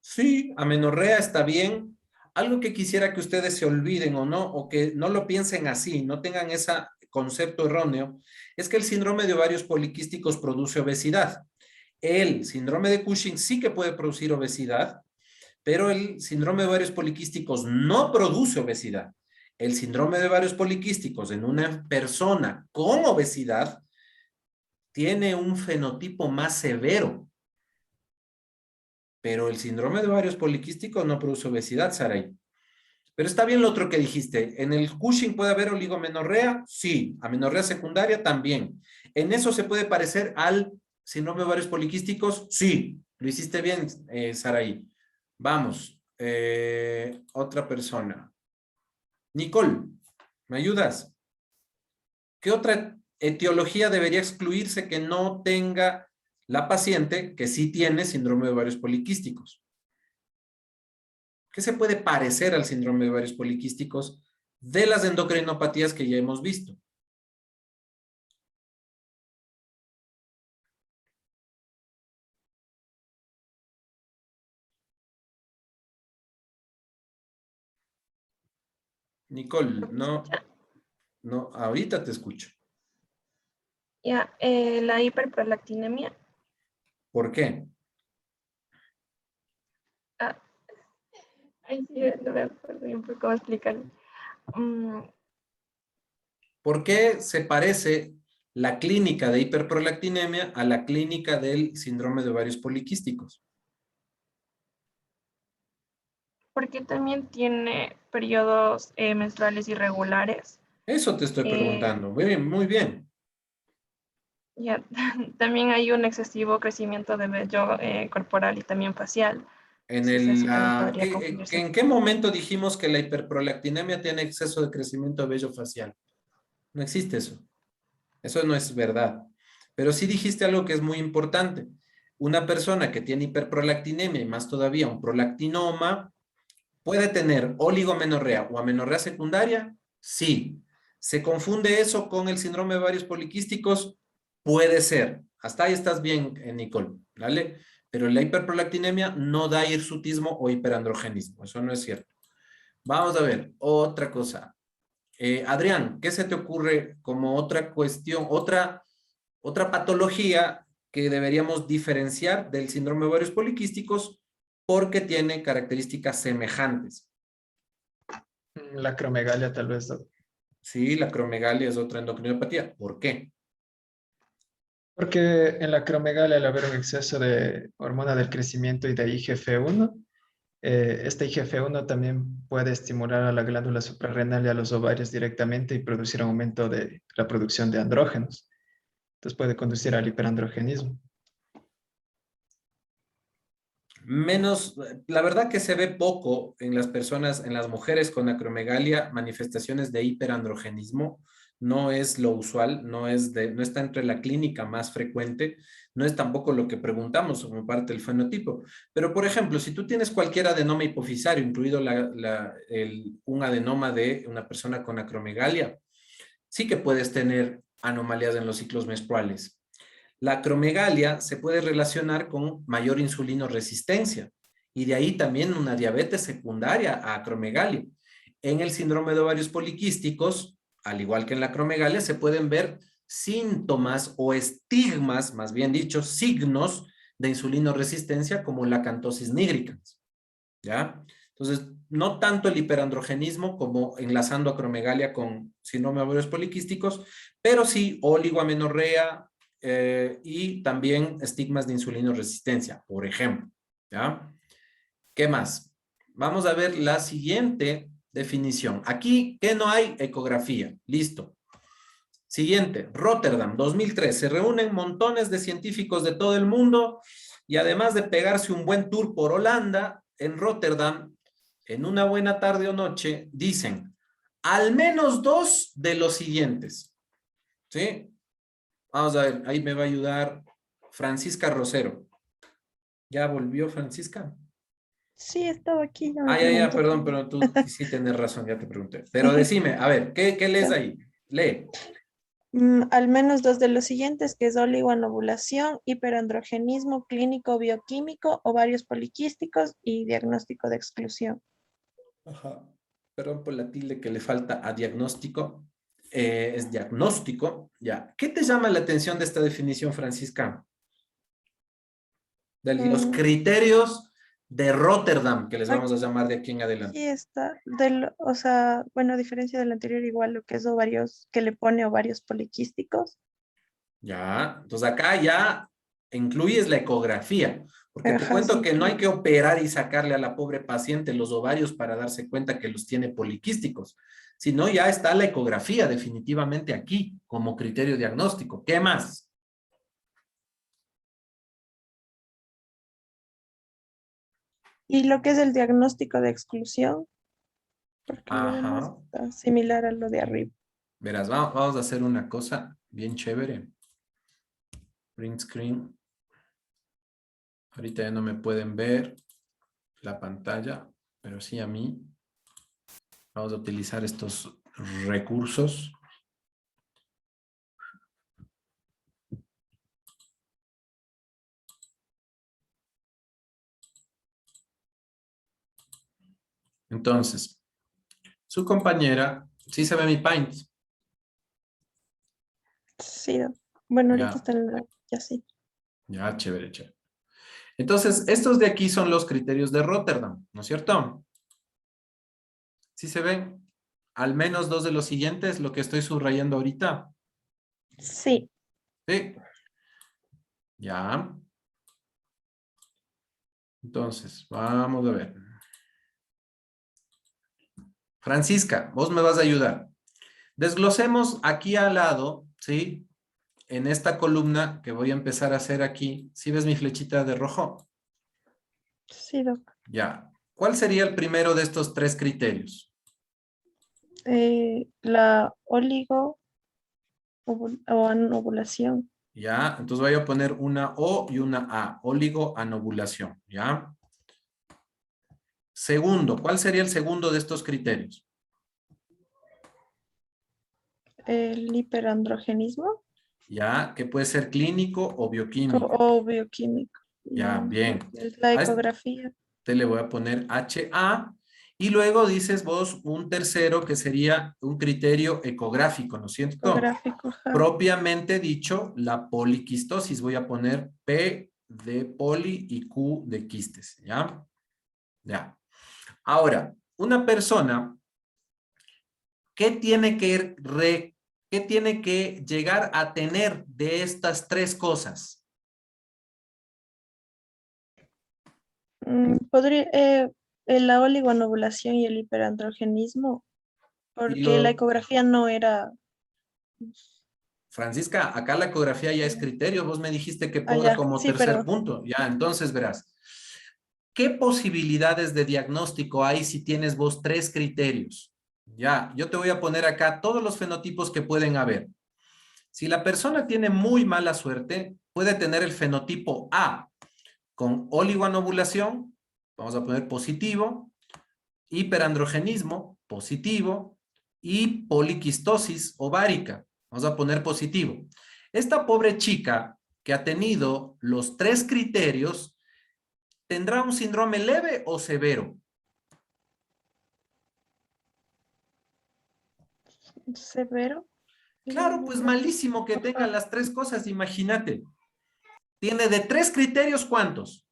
Sí, amenorrea está bien. Algo que quisiera que ustedes se olviden o no, o que no lo piensen así, no tengan ese concepto erróneo, es que el síndrome de ovarios poliquísticos produce obesidad. El síndrome de Cushing sí que puede producir obesidad, pero el síndrome de ovarios poliquísticos no produce obesidad. El síndrome de ovarios poliquísticos en una persona con obesidad tiene un fenotipo más severo. Pero el síndrome de ovarios poliquísticos no produce obesidad, Saray. Pero está bien lo otro que dijiste. ¿En el Cushing puede haber oligomenorrea? Sí. ¿Amenorrea secundaria? También. ¿En eso se puede parecer al síndrome de ovarios poliquísticos? Sí. Lo hiciste bien, Saray. Vamos. Otra persona. Nicole, ¿me ayudas? ¿Qué otra etiología debería excluirse que no tenga la paciente que sí tiene síndrome de ovarios poliquísticos? ¿Qué se puede parecer al síndrome de ovarios poliquísticos de las endocrinopatías que ya hemos visto? Nicole, no, ahorita te escucho. Ya, la hiperprolactinemia. ¿Por qué? Ay, sí, no me acuerdo bien por cómo explicarlo. ¿Por qué se parece la clínica de hiperprolactinemia a la clínica del síndrome de ovarios poliquísticos? Porque también tiene periodos menstruales irregulares. Eso te estoy preguntando. Muy bien, muy bien. Ya, también hay un excesivo crecimiento de vello corporal y también facial. ¿En qué momento dijimos que la hiperprolactinemia tiene exceso de crecimiento de vello facial? No existe eso. Eso no es verdad. Pero sí dijiste algo que es muy importante. Una persona que tiene hiperprolactinemia y más todavía un prolactinoma, ¿puede tener oligomenorrea o amenorrea secundaria? Sí. ¿Se confunde eso con el síndrome de ovarios poliquísticos? Puede ser. Hasta ahí estás bien, Nicole, ¿vale? Pero la hiperprolactinemia no da hirsutismo o hiperandrogenismo. Eso no es cierto. Vamos a ver, otra cosa. Adrián, ¿qué se te ocurre como otra cuestión, otra patología que deberíamos diferenciar del síndrome de ovarios poliquísticos porque tiene características semejantes? La acromegalia tal vez. Sí, la acromegalia es otra endocrinopatía. ¿Por qué? Porque en la acromegalia, al haber un exceso de hormona del crecimiento y de IGF-1, este IGF-1 también puede estimular a la glándula suprarrenal y a los ovarios directamente y producir un aumento de la producción de andrógenos. Entonces puede conducir al hiperandrogenismo. Menos, la verdad que se ve poco en las personas, en las mujeres con acromegalia, manifestaciones de hiperandrogenismo. No es lo usual, no está entre la clínica más frecuente, no es tampoco lo que preguntamos como parte del fenotipo. Pero, por ejemplo, si tú tienes cualquier adenoma hipofisario, incluido un adenoma de una persona con acromegalia, sí que puedes tener anomalías en los ciclos menstruales. La acromegalia se puede relacionar con mayor insulinoresistencia y de ahí también una diabetes secundaria a acromegalia. En el síndrome de ovarios poliquísticos, al igual que en la acromegalia, se pueden ver síntomas o estigmas, más bien dicho, signos de insulinoresistencia como la acantosis nigricans. ¿Ya? Entonces, no tanto el hiperandrogenismo como enlazando acromegalia con síndrome de ovarios poliquísticos, pero sí oligoamenorrea, y también estigmas de insulinoresistencia, por ejemplo. ¿Ya? ¿Qué más? Vamos a ver la siguiente definición. Aquí, ¿qué no hay? Ecografía. Listo. Siguiente, Rotterdam, 2003. Se reúnen montones de científicos de todo el mundo y además de pegarse un buen tour por Holanda, en Rotterdam, en una buena tarde o noche, dicen al menos 2 de los siguientes. ¿Sí? Vamos a ver, ahí me va a ayudar Francisca Rosero. ¿Ya volvió Francisca? Sí, estaba aquí. Ya me Ya, preguntó. perdón, pero tú sí tienes razón, ya te pregunté. Pero decime, a ver, ¿qué lees ahí? Lee. Al menos 2 de los siguientes, que es oligoanovulación, hiperandrogenismo clínico bioquímico, ovarios poliquísticos y diagnóstico de exclusión. Ajá. Perdón por la tilde que le falta a diagnóstico. Es diagnóstico, ya. ¿Qué te llama la atención de esta definición, Francisca? De los criterios de Rotterdam, que les vamos a llamar de aquí en adelante. Aquí está, o sea, bueno, a diferencia del anterior, igual lo que es ovarios, que le pone ovarios poliquísticos. Ya, entonces acá ya incluyes la ecografía, porque te Ajá, cuento sí, que no hay claro. que operar y sacarle a la pobre paciente los ovarios para darse cuenta que los tiene poliquísticos, sino ya está la ecografía definitivamente aquí como criterio diagnóstico. ¿Qué más? Y lo que es el diagnóstico de exclusión, porque lo demás Ajá. está similar a lo de arriba. Verás, vamos a hacer una cosa bien chévere. Print screen. Ahorita ya no me pueden ver la pantalla, pero sí a mí. Vamos a utilizar estos recursos. Entonces, su compañera, sí se ve mi Paint. Sí, bueno, ahorita Ya, está en la, ya sí. ya, chévere, chévere. Entonces, estos de aquí son los criterios de Rotterdam, ¿no es cierto? ¿Sí se ven? Al menos 2 de los siguientes, lo que estoy subrayando ahorita. Sí. Sí. Ya. Entonces, vamos a ver. Francisca, vos me vas a ayudar. Desglosemos aquí al lado, ¿sí? En esta columna que voy a empezar a hacer aquí. ¿Sí ves mi flechita de rojo? Sí, doc. Ya. ¿Cuál sería el primero de estos 3 criterios? La oligo o anovulación. Ya, entonces voy a poner una O y una A, oligoanovulación, ¿ya? Segundo, ¿cuál sería el segundo de estos criterios? El hiperandrogenismo Ya, que puede ser clínico o bioquímico. o bioquímico. Ya, bien. Es la A este ecografía. le voy a poner HA y luego dices vos un tercero que sería un criterio ecográfico, ¿no es cierto? Ecográfico, ajá. Propiamente dicho, la poliquistosis. Voy a poner P de poli y Q de quistes, ¿ya? Ya. Ahora, una persona, ¿qué ¿qué tiene que llegar a tener de estas tres cosas? Podría, la oligonovulación y el hiperandrogenismo, Y porque la lo, ecografía no era Francisca, acá la ecografía ya es criterio. Vos me dijiste que ponga allá. como Sí, tercer pero punto. Ya, entonces verás. ¿Qué posibilidades de diagnóstico hay si tienes vos tres criterios? Ya, yo te voy a poner acá todos los fenotipos que pueden haber. Si la persona tiene muy mala suerte, puede tener el fenotipo A con oligoanovulación, vamos a poner positivo, hiperandrogenismo, positivo, y poliquistosis ovárica, vamos a poner positivo. Esta pobre chica que ha tenido los tres criterios, ¿tendrá un síndrome leve o severo? severo. Claro, pues malísimo que tenga las tres cosas, imagínate. Tiene de tres criterios, ¿cuántos?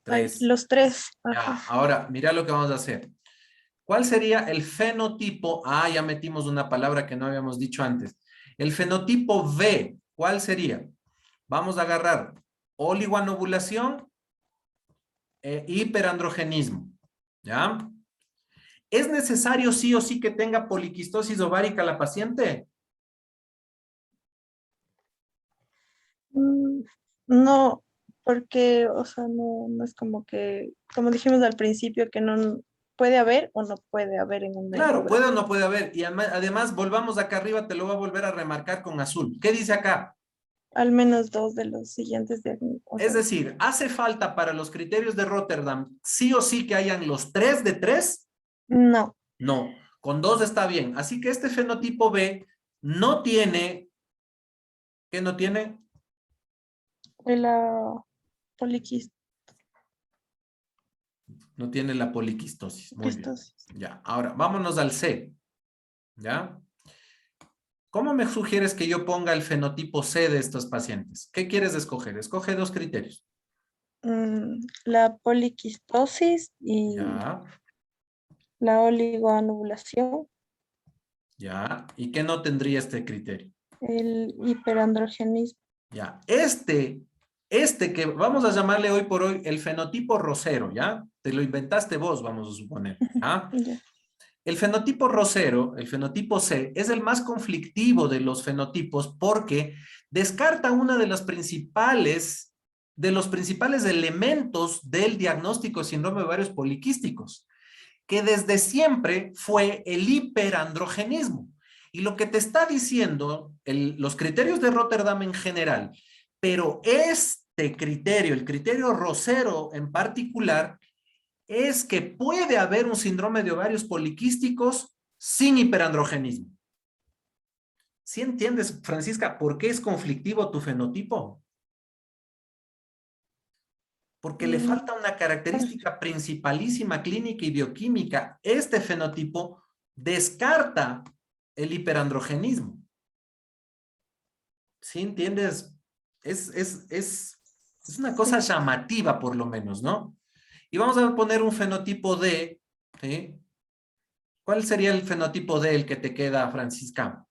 Tres. Los tres. Ya, ahora, mira lo que vamos a hacer. ¿Cuál sería el fenotipo? Ah, ya metimos una palabra que no habíamos dicho antes. El fenotipo V, ¿cuál sería? Vamos a agarrar oligoanovulación e hiperandrogenismo. ¿Ya? ¿Es necesario sí o sí que tenga poliquistosis ovárica la paciente? No, porque, o sea, no es como que, como dijimos al principio, que no puede haber o no puede haber en una Claro, puede ecografía. o no puede haber. Y además, volvamos acá arriba, te lo voy a volver a remarcar con azul. ¿Qué dice acá? Al menos dos de los siguientes diagnósticos. Es decir, ¿hace falta para los criterios de Rotterdam sí o sí que hayan los 3 de 3? No. No, con 2 está bien. Así que este fenotipo B no tiene, ¿qué no tiene? La poliquistosis. No tiene la poliquistosis. Muy bien. Ya, ahora vámonos al C. ¿Ya? ¿Cómo me sugieres que yo ponga el fenotipo C de estos pacientes? ¿Qué quieres escoger? Escoge 2 criterios. La poliquistosis y Ya, la oligoanovulación, ya. ¿Y qué no tendría este criterio? el hiperandrogenismo. Ya, este que vamos a llamarle hoy por hoy el fenotipo rosero, ¿ya? Te lo inventaste vos, vamos a suponer, ¿ah? El fenotipo rosero, el fenotipo C, es el más conflictivo de los fenotipos porque descarta una de los principales elementos del diagnóstico de síndrome de ovarios poliquísticos, que desde siempre fue el hiperandrogenismo. Y lo que te está diciendo los criterios de Rotterdam en general, pero este criterio, el criterio rosero en particular, es que puede haber un síndrome de ovarios poliquísticos sin hiperandrogenismo. ¿Sí entiendes, Francisca, por qué es conflictivo tu fenotipo? Porque le falta una característica principalísima clínica y bioquímica. Este fenotipo descarta el hiperandrogenismo. ¿Sí entiendes? Es una cosa llamativa, por lo menos, ¿no? Y vamos a poner un fenotipo D, ¿sí? ¿Cuál sería el fenotipo D el que te queda, Francisca?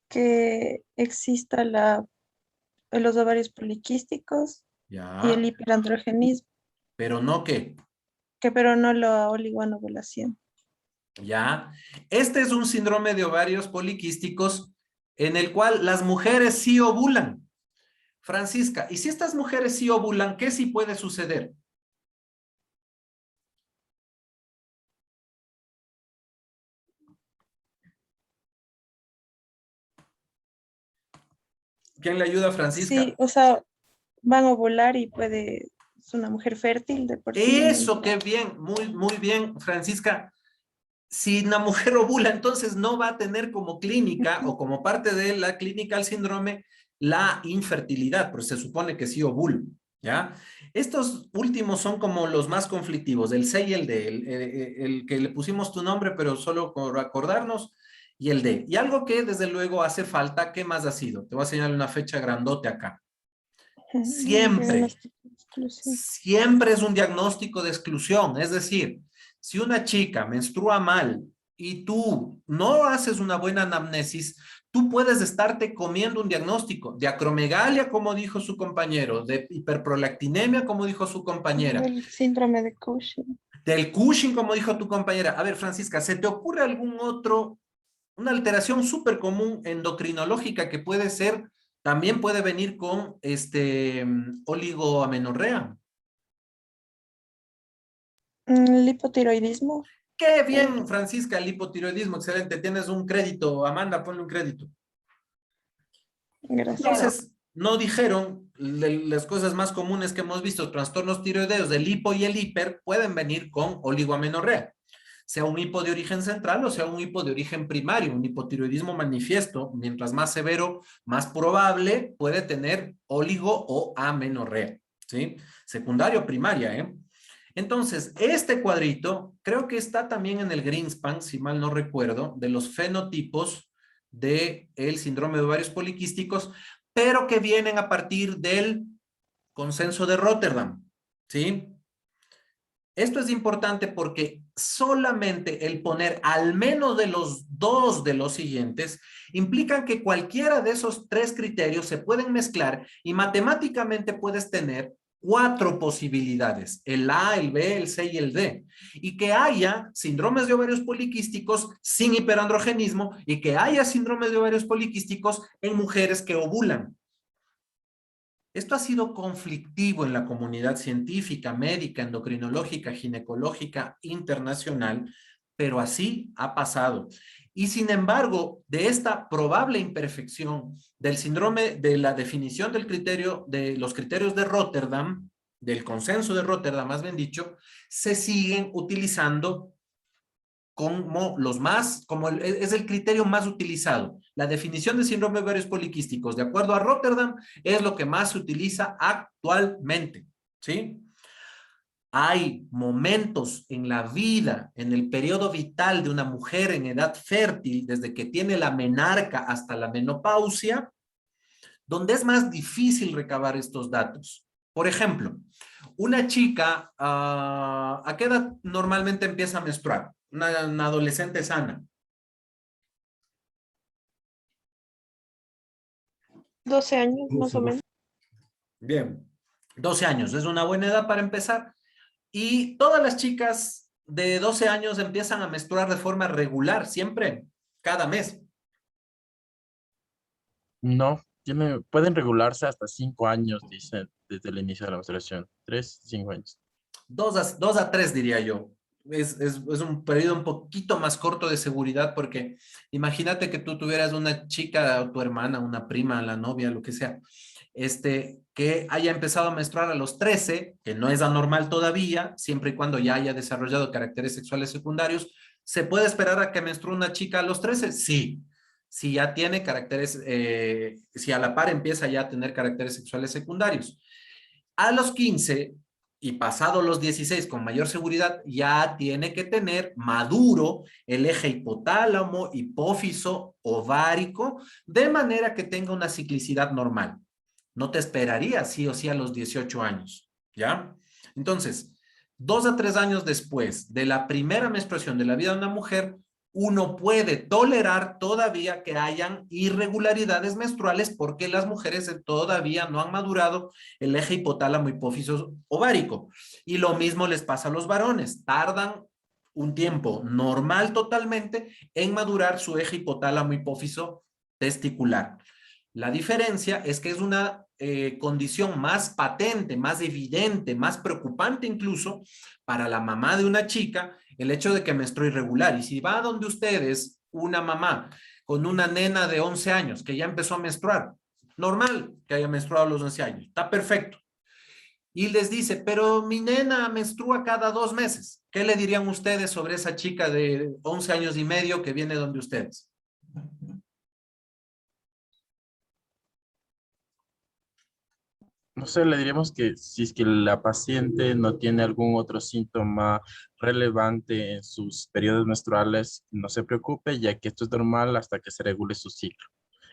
Que exista los ovarios poliquísticos y el Ya, hiperandrogenismo, pero no qué. pero no la oligoanovulación. Ya, este es un síndrome de ovarios poliquísticos en el cual las mujeres sí ovulan. Francisca, ¿y si estas mujeres sí ovulan, qué sí puede suceder? ¿Quién le ayuda a Francisca? Sí, o sea, van a ovular y es una mujer fértil de por sí. Eso, qué bien, muy bien, Francisca. Si una mujer ovula, entonces no va a tener como clínica o como parte de la clínica al síndrome la infertilidad, pero se supone que sí ovula, ¿ya? Estos últimos son como los más conflictivos, el C y el D, el que le pusimos tu nombre, pero solo por acordarnos, y el D. Y algo que desde luego hace falta, ¿qué más ha sido? Te voy a señalar una fecha grandote acá. Siempre es un diagnóstico de exclusión, es decir, si una chica menstrua mal y tú no haces una buena anamnesis, tú puedes estarte comiendo un diagnóstico de acromegalia, como dijo su compañero, de hiperprolactinemia, como dijo su compañera, El síndrome de Cushing. del Cushing, como dijo tu compañera. A ver, Francisca, ¿se te ocurre algún otro, una alteración súper común endocrinológica que puede ser, también puede venir con oligoamenorrea? El hipotiroidismo. Qué bien, Francisca, el hipotiroidismo, excelente. Tienes un crédito, Amanda, ponle un crédito. Gracias. Entonces, no dijeron las cosas más comunes que hemos visto, trastornos tiroideos del hipo y el hiper pueden venir con oligoamenorrea, sea un hipo de origen central o sea un hipo de origen primario, un hipotiroidismo manifiesto, mientras más severo, más probable puede tener oligo o amenorrea, ¿sí? Secundario, primaria, ¿eh? Entonces, este cuadrito creo que está también en el Greenspan, si mal no recuerdo, de los fenotipos del síndrome de ovarios poliquísticos, pero que vienen a partir del consenso de Rotterdam, ¿sí? Esto es importante porque solamente el poner al menos de los dos de los siguientes implican que cualquiera de esos tres criterios se pueden mezclar y matemáticamente puedes tener 4 posibilidades, el A, el B, el C y el D, y que haya síndromes de ovarios poliquísticos sin hiperandrogenismo y que haya síndromes de ovarios poliquísticos en mujeres que ovulan. Esto ha sido conflictivo en la comunidad científica, médica, endocrinológica, ginecológica, internacional, pero así ha pasado. Y sin embargo, de esta probable imperfección del síndrome, de la definición del criterio, de los criterios de Rotterdam, del consenso de Rotterdam, más bien dicho, se siguen utilizando como es el criterio más utilizado. La definición de síndrome de ovarios poliquísticos, de acuerdo a Rotterdam, es lo que más se utiliza actualmente, ¿sí? Hay momentos en la vida, en el periodo vital de una mujer en edad fértil, desde que tiene la menarca hasta la menopausia, donde es más difícil recabar estos datos. Por ejemplo, una chica, ¿a qué edad normalmente empieza a menstruar? Una adolescente sana. 12 años, más o menos. Bien, 12 años, es una buena edad para empezar. Y todas las chicas de 12 años empiezan a menstruar de forma regular, siempre, cada mes. No, pueden regularse hasta 5 años, dicen, desde el inicio de la menstruación. 3, 5 años. 2 a 3 diría yo. Es un periodo un poquito más corto de seguridad porque imagínate que tú tuvieras una chica, tu hermana, una prima, la novia, lo que sea, que haya empezado a menstruar a los 13, que no es anormal todavía, siempre y cuando ya haya desarrollado caracteres sexuales secundarios. ¿Se puede esperar a que menstrue una chica a los 13? Sí. Si ya tiene caracteres, si a la par empieza ya a tener caracteres sexuales secundarios. A los 15 y pasado los 16 con mayor seguridad, ya tiene que tener maduro el eje hipotálamo, hipófiso, ovárico, de manera que tenga una ciclicidad normal. No te esperaría sí o sí a los 18 años, ¿ya? Entonces, 2 a 3 años después de la primera menstruación de la vida de una mujer, uno puede tolerar todavía que hayan irregularidades menstruales porque las mujeres todavía no han madurado el eje hipotálamo hipófiso ovárico. Y lo mismo les pasa a los varones. Tardan un tiempo normal totalmente en madurar su eje hipotálamo hipófiso testicular. La diferencia es que es una condición más patente, más evidente, más preocupante incluso para la mamá de una chica el hecho de que menstrue irregular. Y si va donde ustedes, una mamá con una nena de 11 años que ya empezó a menstruar, normal que haya menstruado a los 11 años, está perfecto. Y les dice, pero mi nena menstrua cada 2 meses. ¿Qué le dirían ustedes sobre esa chica de 11 años y medio que viene donde ustedes? No sé, le diríamos que si es que la paciente no tiene algún otro síntoma relevante en sus periodos menstruales, no se preocupe, ya que esto es normal hasta que se regule su ciclo,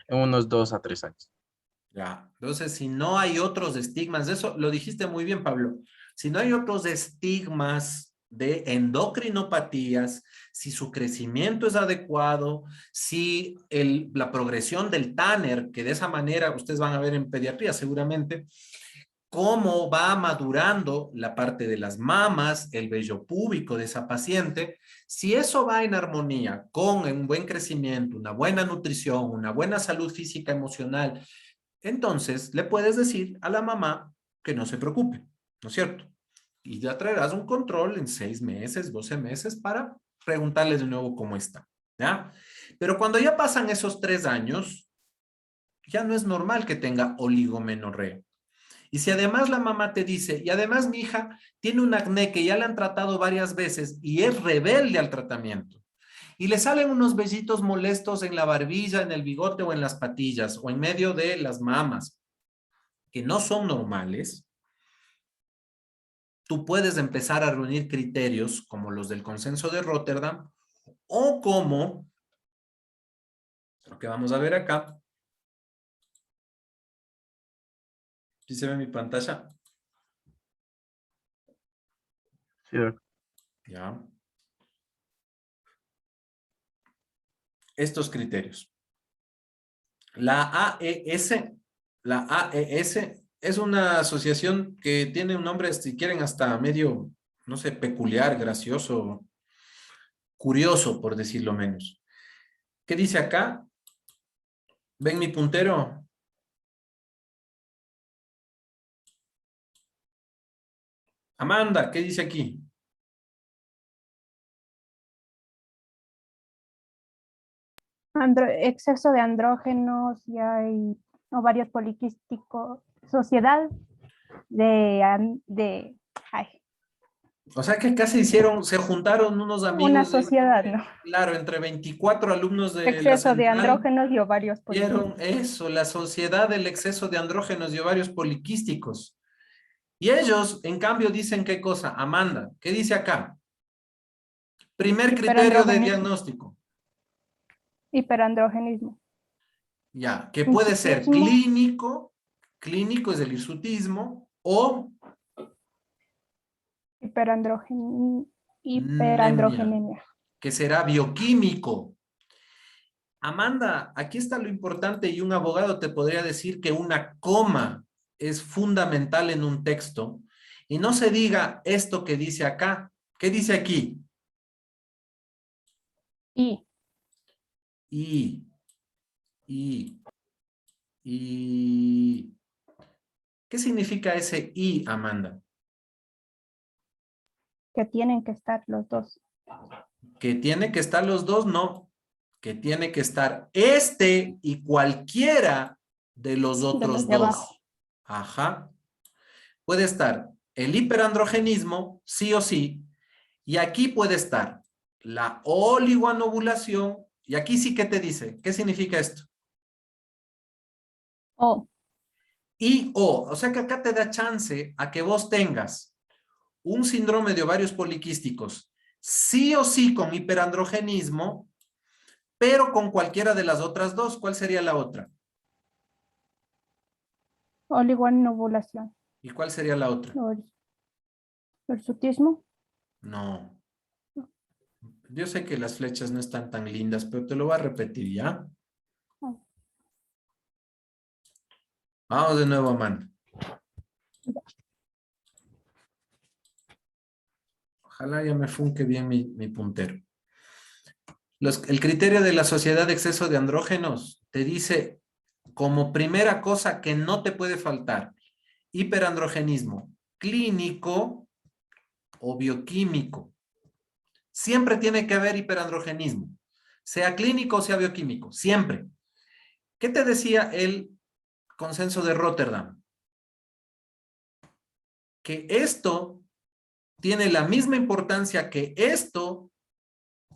en unos 2 a 3 años. Ya, entonces si no hay otros estigmas, eso lo dijiste muy bien, Pablo, si no hay otros estigmas de endocrinopatías, si su crecimiento es adecuado, si la progresión del Tanner, que de esa manera ustedes van a ver en pediatría seguramente, cómo va madurando la parte de las mamas, el vello púbico de esa paciente, si eso va en armonía con un buen crecimiento, una buena nutrición, una buena salud física, emocional, entonces le puedes decir a la mamá que no se preocupe, ¿no es cierto? Y ya traerás un control en 6 meses, 12 meses para preguntarles de nuevo cómo está, ¿ya? Pero cuando ya pasan esos 3 años, ya no es normal que tenga oligomenorrea. Y si además la mamá te dice, y además mi hija tiene un acné que ya le han tratado varias veces y es rebelde al tratamiento, y le salen unos vellitos molestos en la barbilla, en el bigote o en las patillas o en medio de las mamas, que no son normales, tú puedes empezar a reunir criterios como los del consenso de Rotterdam o como lo que vamos a ver acá. ¿Sí se ve mi pantalla? Sí. Ya. Estos criterios. La AES es una asociación que tiene un nombre, si quieren, hasta medio, no sé, peculiar, gracioso, curioso, por decirlo menos. ¿Qué dice acá? ¿Ven mi puntero? Amanda, ¿qué dice aquí? Exceso de andrógenos, y hay ovarios poliquísticos, sociedad ay, O sea que casi se juntaron unos amigos. una sociedad, ¿no? Claro, entre 24 alumnos de la Exceso de central, andrógenos y ovarios vieron poliquísticos. eso, la sociedad del exceso de andrógenos y ovarios poliquísticos. Y ellos, en cambio, dicen qué cosa, Amanda, ¿qué dice acá? Primer criterio de diagnóstico. Hiperandrogenismo. Ya, que puede ser clínico, clínico es el hirsutismo, o hiperandrogenemia. que será bioquímico. Amanda, aquí está lo importante y un abogado te podría decir que una coma es fundamental en un texto y no se diga esto que dice acá. ¿Qué dice aquí? Y. ¿Qué significa ese y, Amanda? Que tienen que estar los dos. Que tiene que estar los dos, no. Que tiene que estar este y cualquiera de los otros de dos. abajo. Ajá. Puede estar el hiperandrogenismo, sí o sí, y aquí puede estar la oligoanovulación, y aquí sí que te dice, ¿qué significa esto? O sea que acá te da chance a que vos tengas un síndrome de ovarios poliquísticos, sí o sí con hiperandrogenismo, pero con cualquiera de las otras dos. ¿Cuál sería la otra? Oligoanovulación. ¿Y cuál sería la otra? Hirsutismo. No. Yo sé que las flechas no están tan lindas, pero te lo voy a repetir, ¿ya? Vamos de nuevo, Amanda. Ojalá ya me funque bien mi puntero. El criterio de la sociedad de exceso de andrógenos te dice como primera cosa que no te puede faltar, hiperandrogenismo clínico o bioquímico. Siempre tiene que haber hiperandrogenismo, sea clínico o sea bioquímico, siempre. ¿Qué te decía el consenso de Rotterdam? Que esto tiene la misma importancia que esto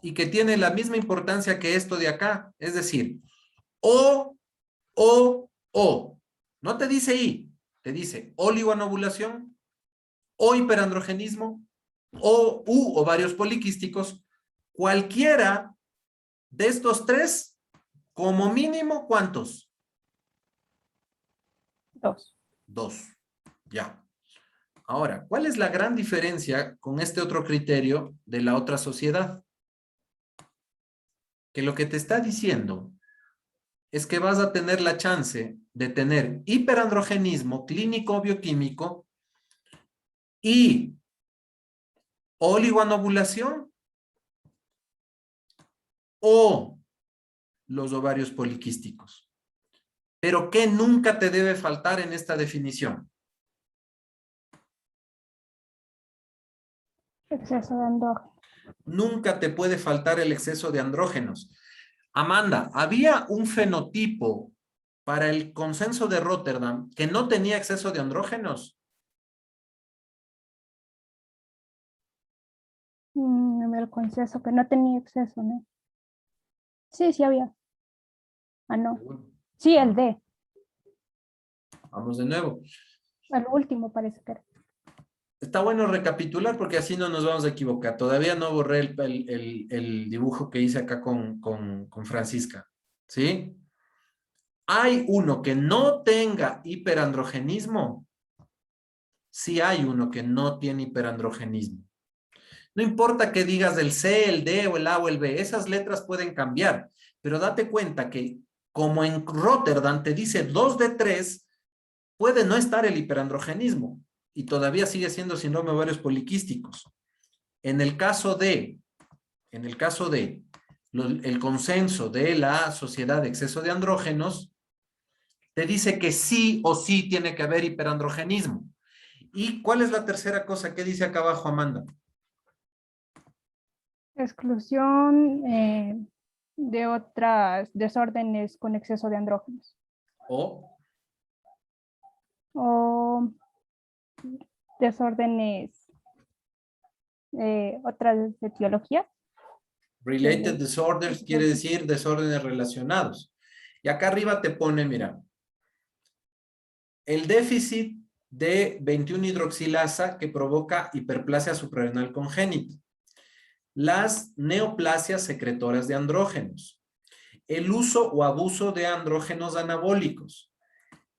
y que tiene la misma importancia que esto de acá. Es decir, O. No te dice I, te dice oligoanovulación, o hiperandrogenismo, o ovarios poliquísticos. Cualquiera de estos tres, como mínimo, ¿cuántos? Dos. Dos. Ya. Ahora, ¿cuál es la gran diferencia con este otro criterio de la otra sociedad? Que lo que te está diciendo es que vas a tener la chance de tener hiperandrogenismo clínico o bioquímico y oligoanovulación o los ovarios poliquísticos. Pero ¿qué nunca te debe faltar en esta definición? Exceso de andrógenos. Nunca te puede faltar el exceso de andrógenos. Amanda, ¿había un fenotipo para el consenso de Rotterdam que no tenía exceso de andrógenos? El consenso que no tenía exceso, ¿no? Sí, sí había. Ah, no. Sí, el D. Vamos de nuevo. El último parece que era. Está bueno recapitular porque así no nos vamos a equivocar. Todavía no borré el dibujo que hice acá con Francisca. ¿Sí? ¿Hay uno que no tenga hiperandrogenismo? Sí hay uno que no tiene hiperandrogenismo. No importa que digas el C, el D o el A o el B, esas letras pueden cambiar, pero date cuenta que como en Rotterdam te dice 2 de 3, puede no estar el hiperandrogenismo y todavía sigue siendo síndrome de ovarios poliquísticos. En el caso de el consenso de la Sociedad de Exceso de Andrógenos, te dice que sí o sí tiene que haber hiperandrogenismo. ¿Y cuál es la tercera cosa? ¿Qué dice acá abajo, Amanda? Exclusión de otras desórdenes con exceso de andrógenos. O desórdenes, otras etiologías. related disorders quiere decir desórdenes relacionados. Y acá arriba te pone, mira, el déficit de 21-hidroxilasa que provoca hiperplasia suprarrenal congénita. Las neoplasias secretoras de andrógenos. El uso o abuso de andrógenos anabólicos.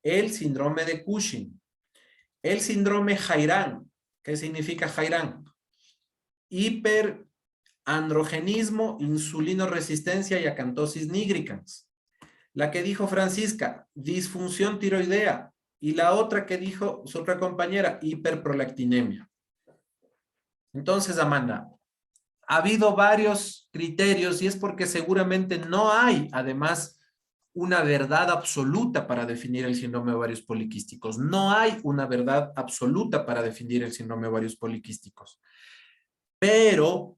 El síndrome de Cushing. El síndrome Jairán. ¿Qué significa Jairán? Hiperandrogenismo, insulinoresistencia y acantosis nigricans. La que dijo Francisca, disfunción tiroidea. Y la otra que dijo su otra compañera, hiperprolactinemia. Entonces, Amanda, ha habido varios criterios y es porque seguramente no hay, además, una verdad absoluta para definir el síndrome de ovarios poliquísticos. No hay una verdad absoluta para definir el síndrome de ovarios poliquísticos. Pero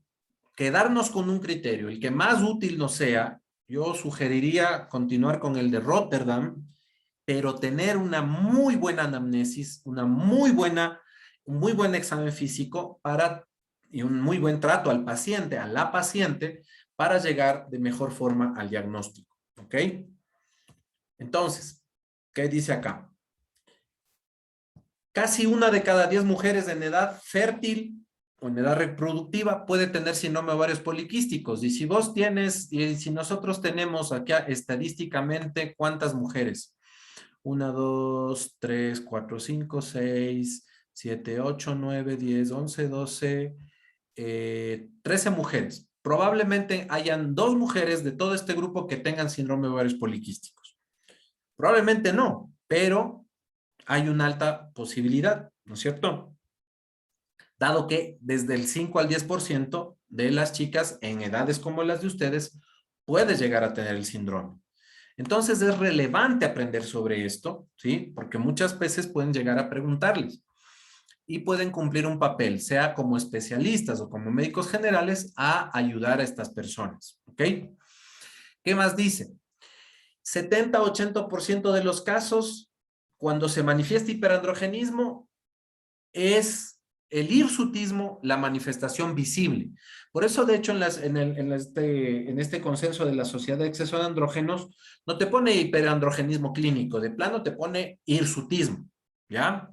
quedarnos con un criterio, el que más útil nos sea, yo sugeriría continuar con el de Rotterdam, pero tener una muy buena anamnesis, un muy buen examen físico y un muy buen trato al paciente, a la paciente, para llegar de mejor forma al diagnóstico. ¿Ok? Entonces, ¿qué dice acá? Casi 1 de cada 10 mujeres en edad fértil o en edad reproductiva puede tener síndrome de ovarios poliquísticos. Y si vos tienes, y si nosotros tenemos acá estadísticamente, ¿cuántas mujeres? 1, 2, 3, 4, 5, 6, 7, 8, 9, 10, 11, 12, 13 mujeres. Probablemente hayan 2 mujeres de todo este grupo que tengan síndrome de ovarios poliquísticos. Probablemente no, pero hay una alta posibilidad, ¿no es cierto? Dado que desde el 5 al 10% de las chicas en edades como las de ustedes puede llegar a tener el síndrome. Entonces es relevante aprender sobre esto, ¿sí? Porque muchas veces pueden llegar a preguntarles y pueden cumplir un papel, sea como especialistas o como médicos generales, a ayudar a estas personas, ¿ok? ¿Qué más dice? 70-80% de los casos, cuando se manifiesta hiperandrogenismo, es el hirsutismo la manifestación visible. Por eso, de hecho, en este consenso de la Sociedad de Exceso de Andrógenos, no te pone hiperandrogenismo clínico, de plano te pone hirsutismo, ¿ya?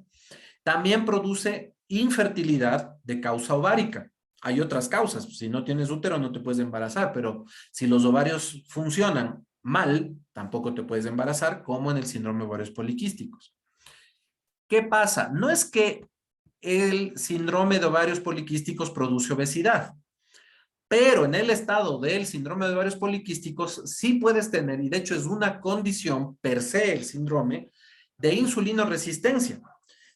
También produce infertilidad de causa ovárica. Hay otras causas, si no tienes útero no te puedes embarazar, pero si los ovarios funcionan mal, tampoco te puedes embarazar, como en el síndrome de ovarios poliquísticos. ¿Qué pasa? No es que el síndrome de ovarios poliquísticos produce obesidad. Pero en el estado del síndrome de ovarios poliquísticos sí puedes tener, y de hecho es una condición per se el síndrome, de insulinoresistencia.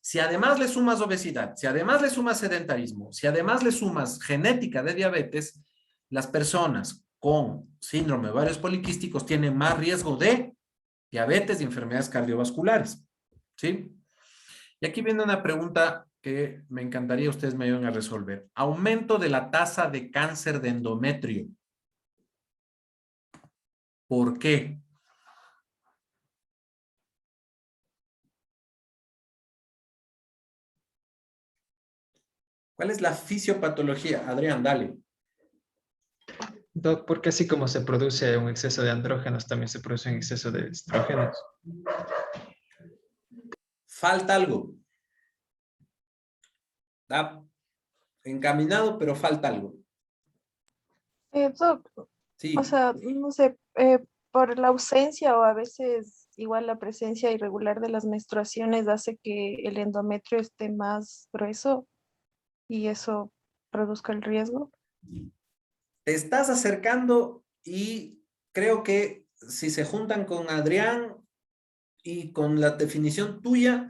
Si además le sumas obesidad, si además le sumas sedentarismo, si además le sumas genética de diabetes, las personas con síndrome de ovarios poliquísticos tienen más riesgo de diabetes y enfermedades cardiovasculares. ¿Sí? Y aquí viene una pregunta que me encantaría ustedes me ayuden a resolver. Aumento de la tasa de cáncer de endometrio. ¿Por qué? ¿Cuál es la fisiopatología? Adrián, dale. Doc, porque así como se produce un exceso de andrógenos, también se produce un exceso de estrógenos. Falta algo. Está encaminado, pero falta algo. Doc, Sí. o sea, no sé, por la ausencia o a veces igual la presencia irregular de las menstruaciones hace que el endometrio esté más grueso y eso produzca el riesgo. Te estás acercando y creo que si se juntan con Adrián y con la definición tuya,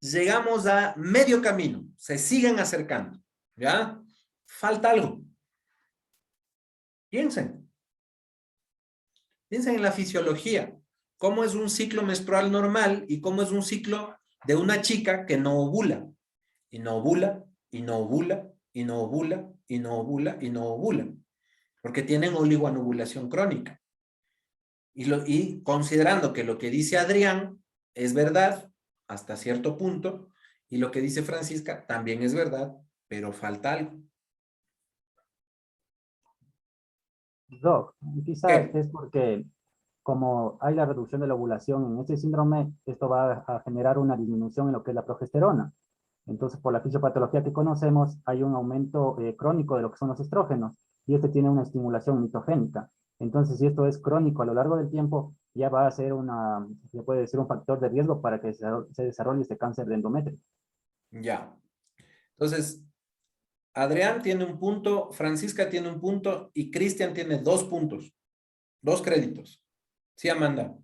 llegamos a medio camino. Se siguen acercando. ¿Ya? Falta algo. Piensen. Piensen en la fisiología. ¿Cómo es un ciclo menstrual normal y cómo es un ciclo de una chica que no ovula? Y no ovula, y no ovula, y no ovula, y no ovula, y no ovula. Porque tienen oligoanovulación crónica. Y considerando que lo que dice Adrián es verdad hasta cierto punto, y lo que dice Francisca también es verdad, pero falta algo. Doc, quizás es porque como hay la reducción de la ovulación en este síndrome, esto va a generar una disminución en lo que es la progesterona. Entonces, por la fisiopatología que conocemos, hay un aumento crónico de lo que son los estrógenos, y este tiene una estimulación mitogénica. Entonces, si esto es crónico a lo largo del tiempo, ya va a ser se puede decir un factor de riesgo para que se desarrolle este cáncer de endometrio. Ya. Entonces, Adrián tiene un punto, Francisca tiene un punto y Cristian tiene 2 puntos, 2 créditos. Sí, Amanda.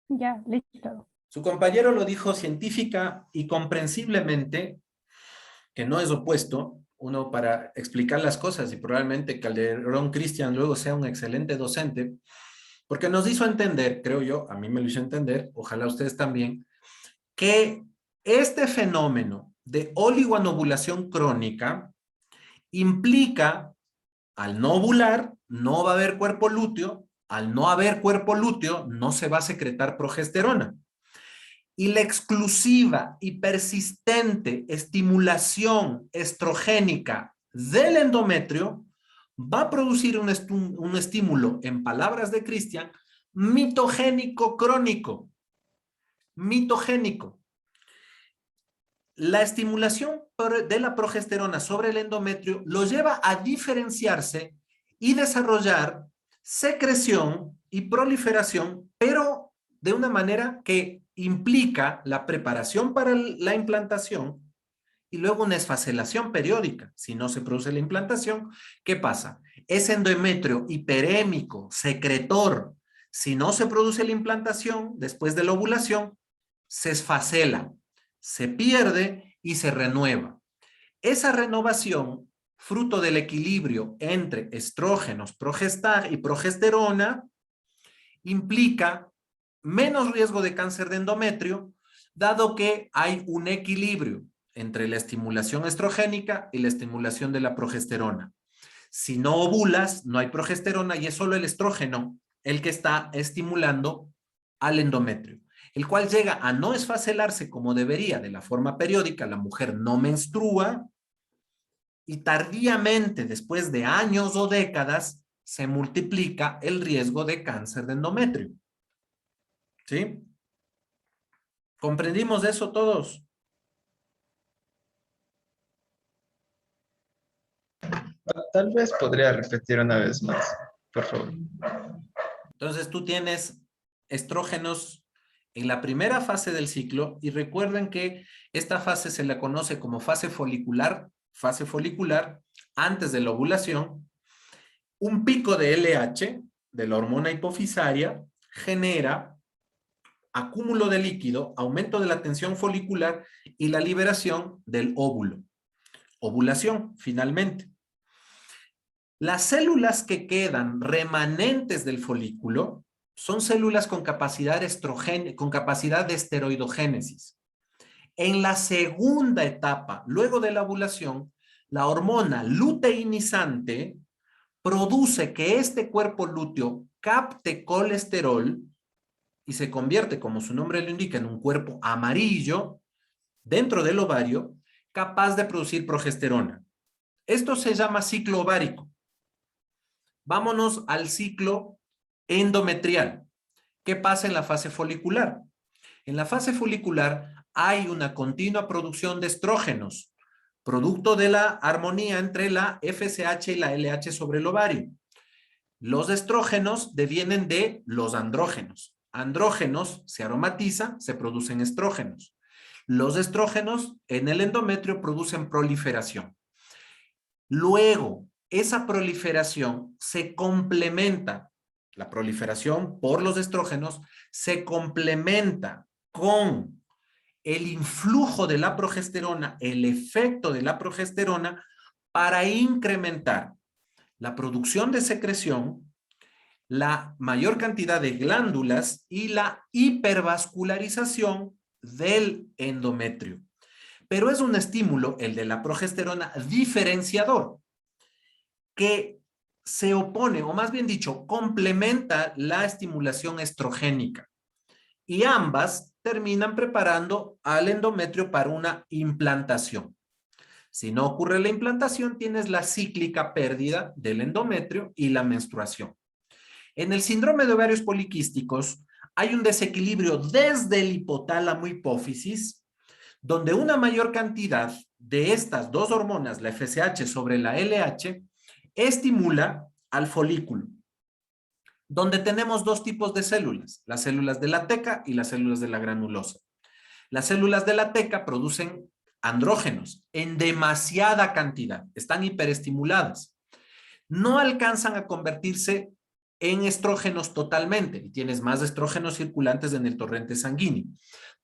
Ya, listo. Su compañero lo dijo científica y comprensiblemente, que no es opuesto, uno para explicar las cosas, y probablemente Calderón Cristian luego sea un excelente docente, porque nos hizo entender, creo yo, a mí me lo hizo entender, ojalá ustedes también, que este fenómeno de oligoanovulación crónica implica, al no ovular, no va a haber cuerpo lúteo, al no haber cuerpo lúteo, no se va a secretar progesterona. Y la exclusiva y persistente estimulación estrogénica del endometrio va a producir un estímulo, en palabras de Cristian, mitogénico crónico. Mitogénico. La estimulación de la progesterona sobre el endometrio lo lleva a diferenciarse y desarrollar secreción y proliferación, pero de una manera que implica la preparación para la implantación y luego una esfacelación periódica. Si no se produce la implantación, ¿qué pasa? Ese endometrio hiperémico, secretor, si no se produce la implantación después de la ovulación, se esfacela, se pierde y se renueva. Esa renovación, fruto del equilibrio entre estrógenos, y progesterona, implica menos riesgo de cáncer de endometrio, dado que hay un equilibrio entre la estimulación estrogénica y la estimulación de la progesterona. Si no ovulas, no hay progesterona y es solo el estrógeno el que está estimulando al endometrio, el cual llega a no esfacelarse como debería de la forma periódica. La mujer no menstrua y tardíamente, después de años o décadas, se multiplica el riesgo de cáncer de endometrio. ¿Sí? ¿Comprendimos eso todos? Tal vez podría repetir una vez más, por favor. Entonces tú tienes estrógenos En la primera fase del ciclo, y recuerden que esta fase se la conoce como fase folicular, antes de la ovulación, un pico de LH, de la hormona hipofisaria, genera acúmulo de líquido, aumento de la tensión folicular y la liberación del óvulo. Ovulación, finalmente. Las células que quedan remanentes del folículo son células con capacidad de esteroidogénesis. En la segunda etapa, luego de la ovulación, la hormona luteinizante produce que este cuerpo lúteo capte colesterol y se convierte, como su nombre lo indica, en un cuerpo amarillo dentro del ovario, capaz de producir progesterona. Esto se llama ciclo ovárico. Vámonos al ciclo endometrial. ¿Qué pasa en la fase folicular? En la fase folicular hay una continua producción de estrógenos, producto de la armonía entre la FSH y la LH sobre el ovario. Los estrógenos devienen de los andrógenos. Andrógenos se aromatiza, se producen estrógenos. Los estrógenos en el endometrio producen proliferación. Luego, esa proliferación se complementa, la proliferación por los estrógenos se complementa con el influjo de la progesterona, el efecto de la progesterona para incrementar la producción de secreción, la mayor cantidad de glándulas y la hipervascularización del endometrio. Pero es un estímulo, el de la progesterona, diferenciador, que se opone, o más bien dicho, complementa la estimulación estrogénica. Y ambas terminan preparando al endometrio para una implantación. Si no ocurre la implantación, tienes la cíclica pérdida del endometrio y la menstruación. En el síndrome de ovarios poliquísticos hay un desequilibrio desde el hipotálamo hipófisis, donde una mayor cantidad de estas dos hormonas, la FSH sobre la LH, estimula al folículo, donde tenemos dos tipos de células, las células de la teca y las células de la granulosa. Las células de la teca producen andrógenos en demasiada cantidad, están hiperestimuladas. No alcanzan a convertirse en estrógenos totalmente, y tienes más estrógenos circulantes en el torrente sanguíneo,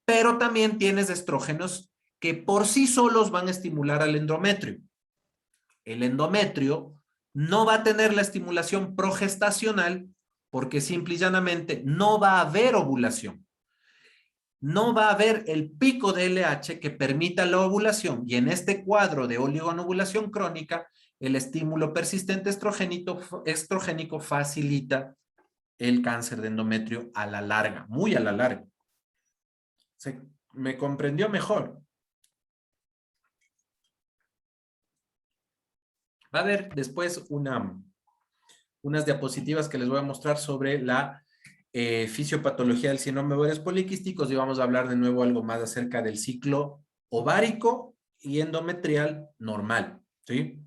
pero también tienes estrógenos que por sí solos van a estimular al endometrio. El endometrio no va a tener la estimulación progestacional porque simple y llanamente no va a haber ovulación. No va a haber el pico de LH que permita la ovulación, y en este cuadro de oligonovulación crónica, el estímulo persistente estrogénico facilita el cáncer de endometrio a la larga, muy a la larga. ¿Me comprendió mejor? Va a haber después unas diapositivas que les voy a mostrar sobre la fisiopatología del síndrome de ovarios poliquísticos, y vamos a hablar de nuevo algo más acerca del ciclo ovárico y endometrial normal, ¿sí?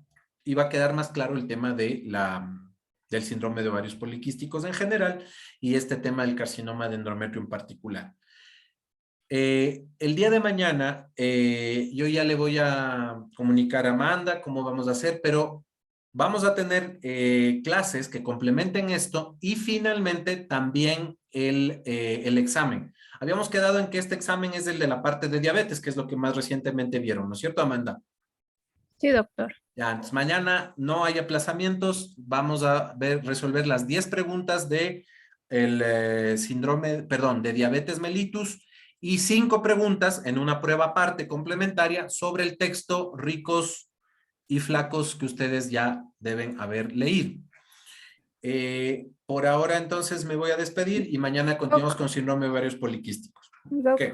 Y va a quedar más claro el tema de del síndrome de ovarios poliquísticos en general y este tema del carcinoma de endometrio en particular. El día de mañana yo ya le voy a comunicar a Amanda cómo vamos a hacer, pero vamos a tener clases que complementen esto y finalmente también el examen. Habíamos quedado en que este examen es el de la parte de diabetes, que es lo que más recientemente vieron, ¿no es cierto, Amanda? Sí, doctor. Ya, entonces mañana no hay aplazamientos, vamos a resolver las 10 preguntas de de diabetes mellitus y 5 preguntas en una prueba aparte complementaria sobre el texto Ricos y Flacos que ustedes ya deben haber leído. Por ahora entonces me voy a despedir y mañana continuamos con síndrome de ovarios poliquísticos.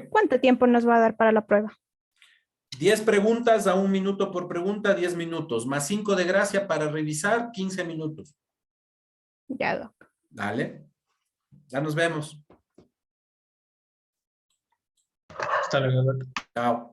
¿Cuánto tiempo nos va a dar para la prueba? 10 preguntas a 1 minuto por pregunta, 10 minutos, más 5 de gracia para revisar, 15 minutos. Ya, doc. Dale. Ya nos vemos. Hasta luego, doctor. Chao.